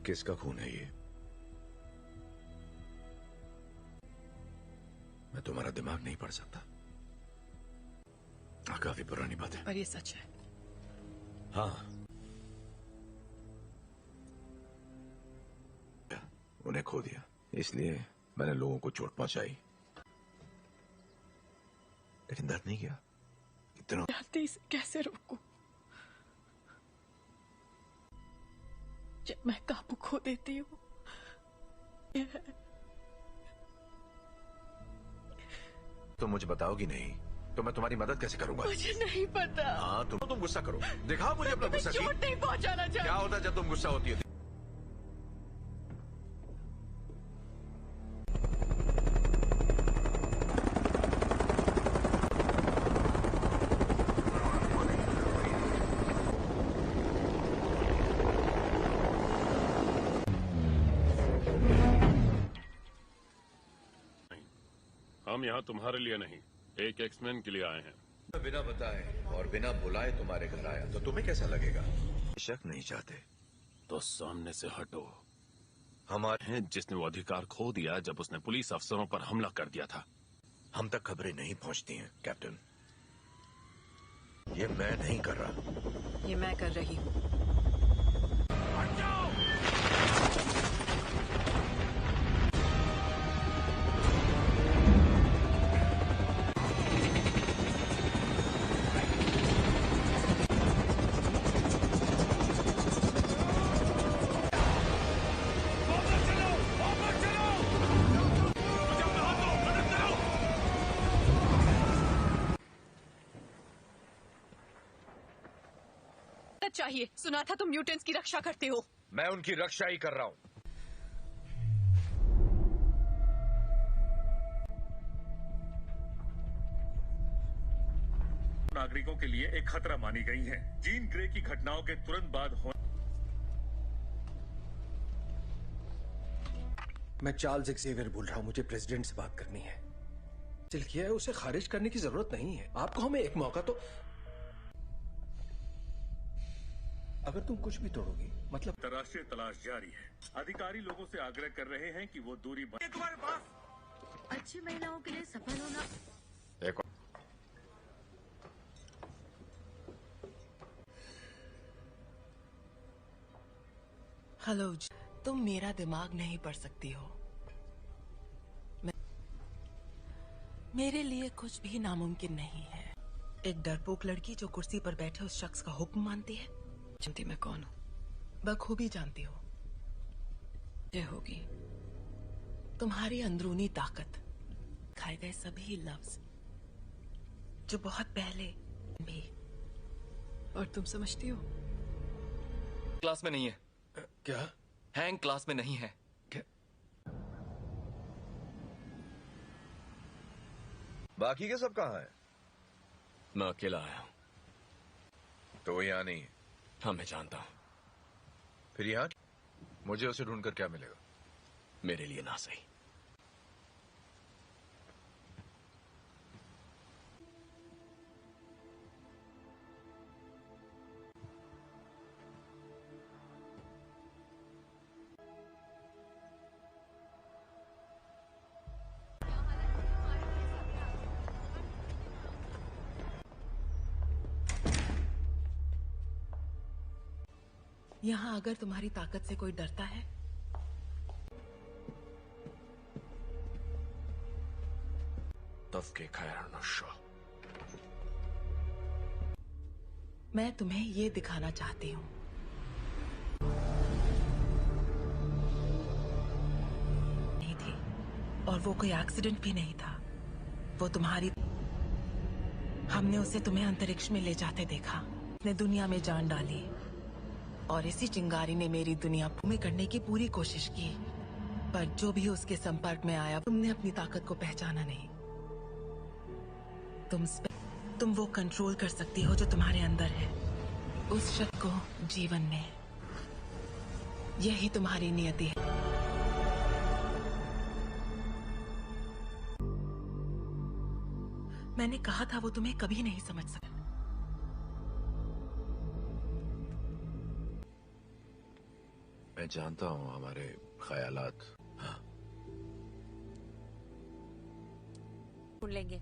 Speaker 13: किसका खून है ये? मैं तुम्हारा दिमाग नहीं पढ़ सकता। काफी पुरानी बात है,
Speaker 11: पर ये सच है।
Speaker 13: हाँ, उन्हें खो दिया, इसलिए मैंने लोगों को चोट पहुंचाई, लेकिन दर्द नहीं किया। इतना
Speaker 11: इसे कैसे रोकूं? जब मैं काबू खो देती हूँ।
Speaker 13: तुम मुझे बताओगी नहीं तो मैं तुम्हारी मदद कैसे करूंगा?
Speaker 11: मुझे नहीं पता।
Speaker 13: हाँ, तुम गुस्सा करो, दिखाओ मुझे अपना गुस्सा।
Speaker 11: चोट नहीं पहुंचाना चाहती।
Speaker 13: क्या होता है जब तुम गुस्सा होती है?
Speaker 14: हम यहाँ तुम्हारे लिए नहीं, एक एक्समैन के लिए आए हैं।
Speaker 13: बिना बताए और बिना बुलाए तुम्हारे घर आया तो तुम्हें कैसा लगेगा? शक नहीं चाहते
Speaker 14: तो सामने से हटो।
Speaker 13: हमारे
Speaker 14: हैं जिसने वो अधिकार खो दिया जब उसने पुलिस अफसरों पर हमला कर दिया था।
Speaker 13: हम तक खबरें नहीं पहुंचती हैं कैप्टन। ये मैं नहीं कर रहा,
Speaker 1: ये मैं कर रही हूँ।
Speaker 3: चाहिए। सुना था तुम म्यूटेंट्स की रक्षा करते हो।
Speaker 13: मैं उनकी रक्षा ही कर रहा हूं।
Speaker 14: नागरिकों के लिए एक खतरा मानी गई हैं। जीन ग्रे की घटनाओं के तुरंत बाद
Speaker 5: मैं चार्ल्स एक्सेवियर बोल रहा हूं। मुझे प्रेसिडेंट से बात करनी है। दिल किया है, उसे खारिज करने की जरूरत नहीं है। आपको हमें एक मौका तो। अगर तुम कुछ भी तोड़ोगी मतलब।
Speaker 14: अंतर्राष्ट्रीय तलाश जारी है। अधिकारी लोगों से आग्रह कर रहे हैं कि वो दूरी तुम्हारे पास
Speaker 18: अच्छी महिलाओं के लिए सफल होना।
Speaker 13: एक
Speaker 11: हेलो, तुम मेरा दिमाग नहीं पढ़ सकती हो। मेरे लिए कुछ भी नामुमकिन नहीं है। एक डरपोक लड़की जो कुर्सी पर बैठे उस शख्स का हुक्म मानती है।
Speaker 1: जानती मैं कौन हूँ?
Speaker 11: बखूबी जानती हो।
Speaker 1: ये होगी
Speaker 11: तुम्हारी अंदरूनी ताकत, खाए गए सभी लफ्ज जो बहुत पहले भी।
Speaker 1: और तुम समझती हो?
Speaker 7: क्लास में नहीं है।
Speaker 5: क्या?
Speaker 7: हैंग क्लास में नहीं है।
Speaker 5: क्या?
Speaker 13: बाकी के सब कहाँ हैं?
Speaker 7: मैं अकेला आया हूं।
Speaker 13: तो वो यहाँ नहीं है।
Speaker 7: हाँ, मैं जानता हूं।
Speaker 13: फिर यहाँ मुझे उसे ढूंढकर क्या मिलेगा?
Speaker 7: मेरे लिए ना सही।
Speaker 11: यहाँ अगर तुम्हारी ताकत से कोई डरता है मैं तुम्हें ये दिखाना चाहती हूँ। नहीं थी और वो कोई एक्सीडेंट भी नहीं था। वो तुम्हारी हमने उसे तुम्हें अंतरिक्ष में ले जाते देखा। उसने दुनिया में जान डाली और इसी चिंगारी ने मेरी दुनिया में करने की पूरी कोशिश की, पर जो भी उसके संपर्क में आया तुमने अपनी ताकत को पहचाना नहीं। तुम वो कंट्रोल कर सकती हो जो तुम्हारे अंदर है, उस शक्ति को जीवन में। यही तुम्हारी नियति है। मैंने कहा था वो तुम्हें कभी नहीं समझ सका।
Speaker 13: मैं जानता हूँ हमारे ख्यालात। हाँ।
Speaker 15: सुन लेंगे।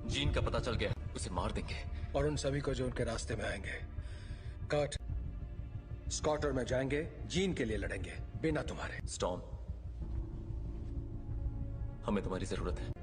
Speaker 7: जीन का पता चल गया, उसे मार देंगे।
Speaker 5: और उन सभी को जो उनके रास्ते में आएंगे। कर्ट, स्कॉट और मैं जाएंगे, जीन के लिए लड़ेंगे बिना तुम्हारे।
Speaker 7: स्टॉर्म, हमें तुम्हारी जरूरत है।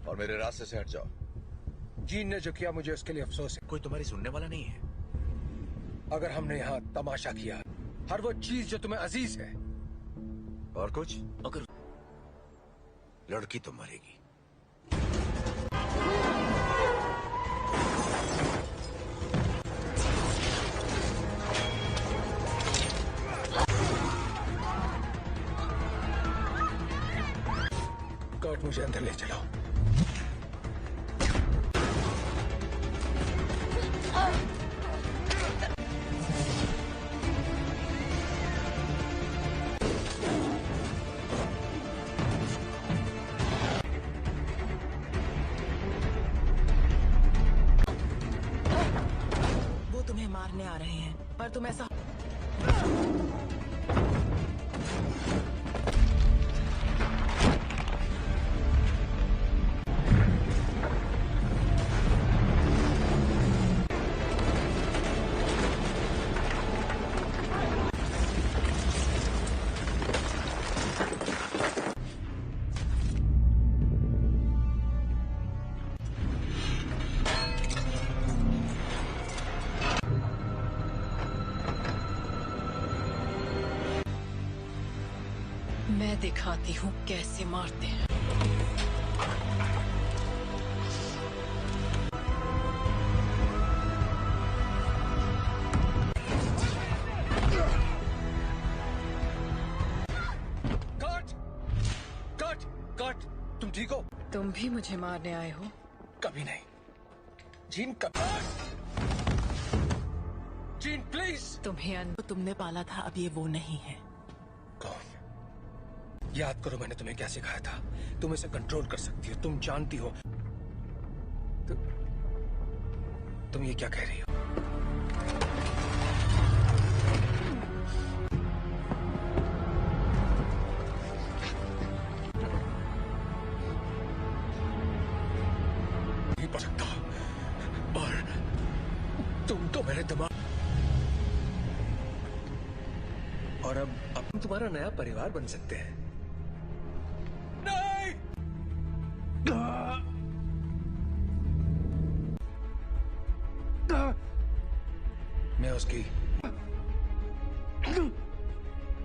Speaker 13: और मेरे रास्ते से हट जाओ।
Speaker 5: जीन ने जो किया मुझे उसके लिए अफसोस है।
Speaker 13: कोई तुम्हारी सुनने वाला नहीं है।
Speaker 5: अगर हमने यहाँ तमाशा किया, हर वो चीज जो तुम्हें अजीज है।
Speaker 13: और कुछ?
Speaker 7: अगर
Speaker 13: लड़की तो मरेगी।
Speaker 5: कर्ट, मुझे अंदर ले चलो।
Speaker 11: वो तुम्हें मारने आ रहे हैं, पर तुम ऐसा
Speaker 1: मैं दिखाती हूँ कैसे मारते हैं।
Speaker 5: कर्ट! कर्ट! कर्ट! तुम ठीक हो?
Speaker 1: तुम भी मुझे मारने आए हो?
Speaker 5: कभी नहीं। जीन, कभी। Gene, please!
Speaker 1: तुम्हें
Speaker 11: तुमने पाला था, अब ये वो नहीं है।
Speaker 5: कौन? याद करो मैंने तुम्हें क्या सिखाया था। तुम इसे कंट्रोल कर सकती हो, तुम जानती हो। तुम ये क्या कह रही हो? नहीं पढ़ सकता। और तुम तो मेरे दिमाग। और अब हम तुम्हारा नया परिवार बन सकते हैं। मैं उसकी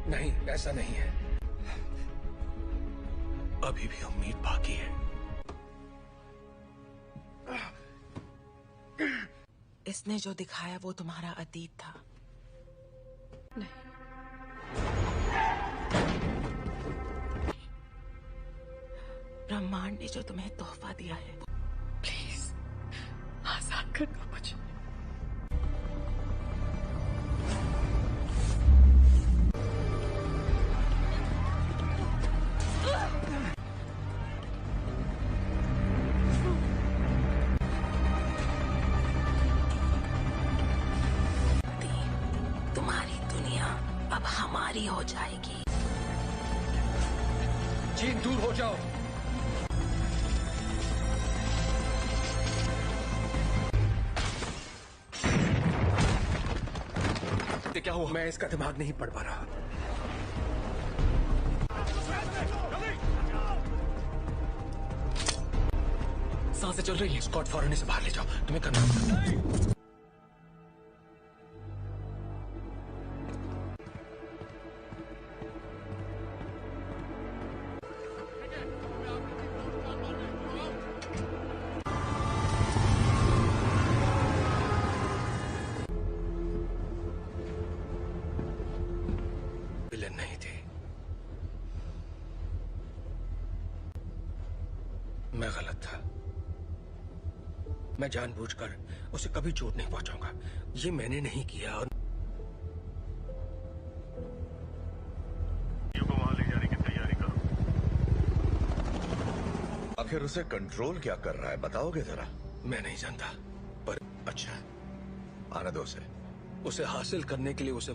Speaker 5: नहीं, ऐसा नहीं है। अभी भी उम्मीद बाकी है।
Speaker 11: इसने जो दिखाया वो तुम्हारा अतीत था।
Speaker 1: नहीं,
Speaker 11: ने जो तुम्हें तोहफा दिया है।
Speaker 1: प्लीज आजाद कर दो मुझे।
Speaker 11: तुम्हारी दुनिया अब हमारी हो जाएगी।
Speaker 5: जीन दूर हो जाओ।
Speaker 7: क्या हुआ?
Speaker 5: मैं इसका दिमाग नहीं पढ़ पा रहा।
Speaker 7: सांसें चल रही है।
Speaker 5: स्कॉट फौरन इसे बाहर ले जाओ। तुम्हें करना होगा। विलेन नहीं थी। मैं गलत था। मैं जानबूझकर उसे कभी चोट नहीं पहुंचाऊंगा। ये मैंने नहीं किया। और
Speaker 14: को वहां ले जाने की तैयारी करो।
Speaker 13: आखिर उसे कंट्रोल क्या कर रहा है, बताओगे जरा?
Speaker 5: मैं नहीं जानता, पर
Speaker 13: अच्छा, आने दो उसे।
Speaker 5: उसे हासिल करने के लिए उसे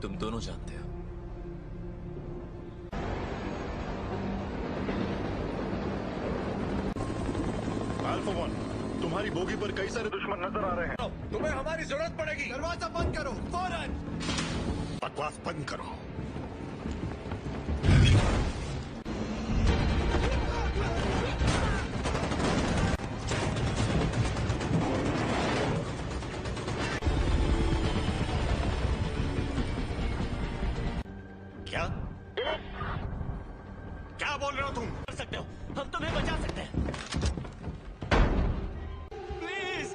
Speaker 7: तुम दोनों जानते हो।
Speaker 14: अल्फा वन, तुम्हारी बोगी पर कई सारे दुश्मन नजर आ रहे हैं।
Speaker 13: तुम्हें हमारी जरूरत पड़ेगी।
Speaker 10: दरवाजा बंद करो फौरन।
Speaker 14: बकवास बंद करो।
Speaker 7: क्या क्या बोल रहे हो तुम? कर सकते हो, हम तुम्हें बचा सकते हैं। प्लीज।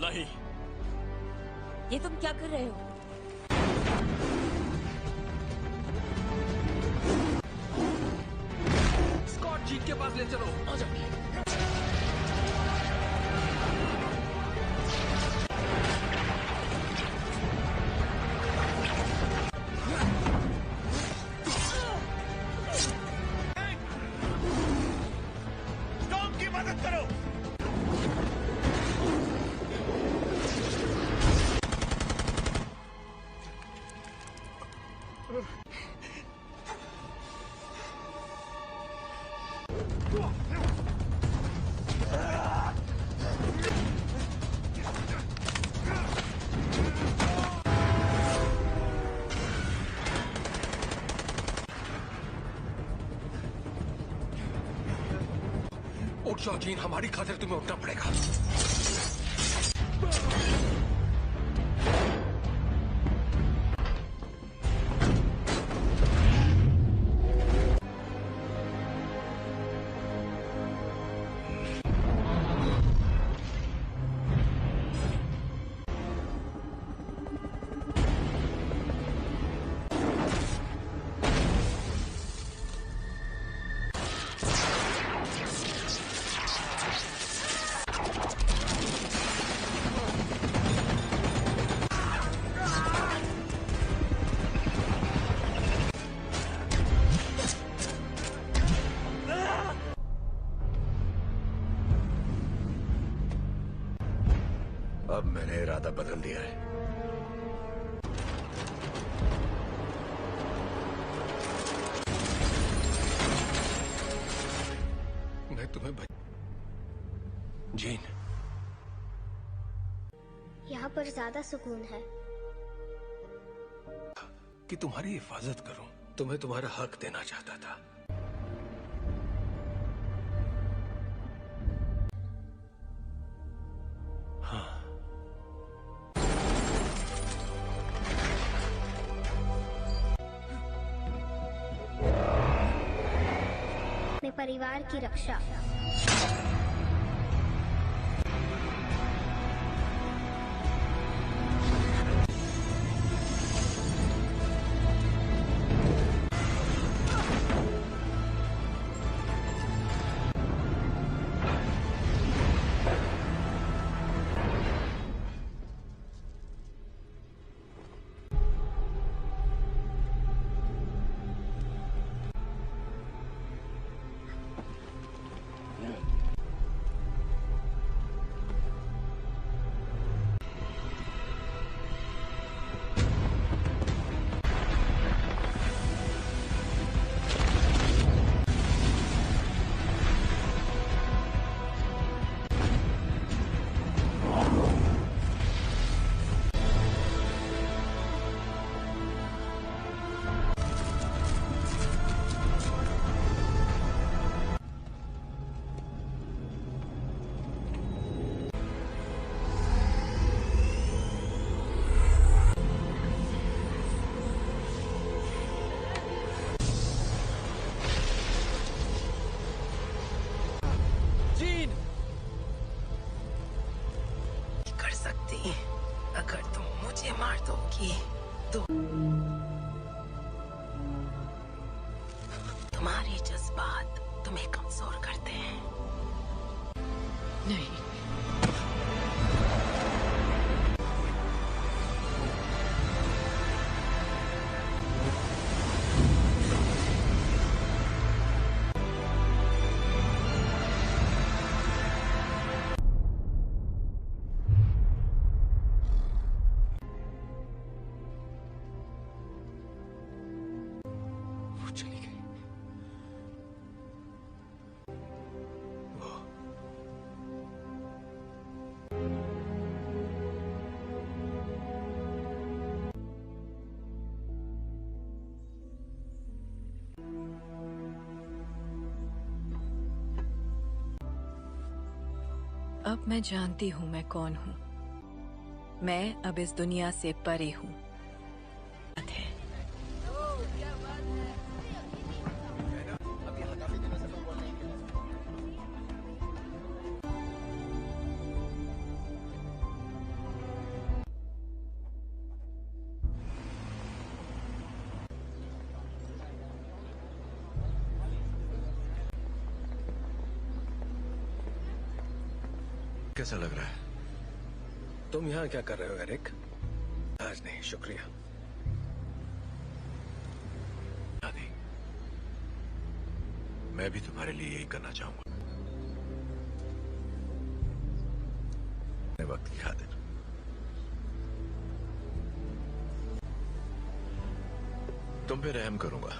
Speaker 7: नहीं।
Speaker 15: ये तुम क्या कर रहे हो?
Speaker 5: स्कॉट जीत के पास ले चलो। आ जाओ।
Speaker 7: टॉम की मदद करो।
Speaker 5: उठ जाओ जीन, हमारी खातिर तुम्हें उठना पड़ेगा।
Speaker 13: अब मैंने इरादा बदल दिया है।
Speaker 5: मैं तुम्हें जीन,
Speaker 2: यहाँ पर ज्यादा सुकून है।
Speaker 5: कि तुम्हारी हिफाजत करूं। तुम्हें तुम्हारा हक देना चाहता था।
Speaker 2: परिवार की रक्षा।
Speaker 11: कर सकती अगर तुम मुझे मार दोगी तो तुम्हारे जज्बात तुम्हें कमजोर करते हैं।
Speaker 1: नहीं,
Speaker 5: चली गई।
Speaker 1: अब मैं जानती हूँ मैं कौन हूँ। मैं अब इस दुनिया से परे हूँ।
Speaker 13: कैसा लग रहा है?
Speaker 5: तुम यहाँ क्या कर रहे हो एरिक? आज नहीं, शुक्रिया।
Speaker 13: दादी, मैं भी तुम्हारे लिए यही करना चाहूंगा। वक्त की खातिर तुम पे रहम करूंगा।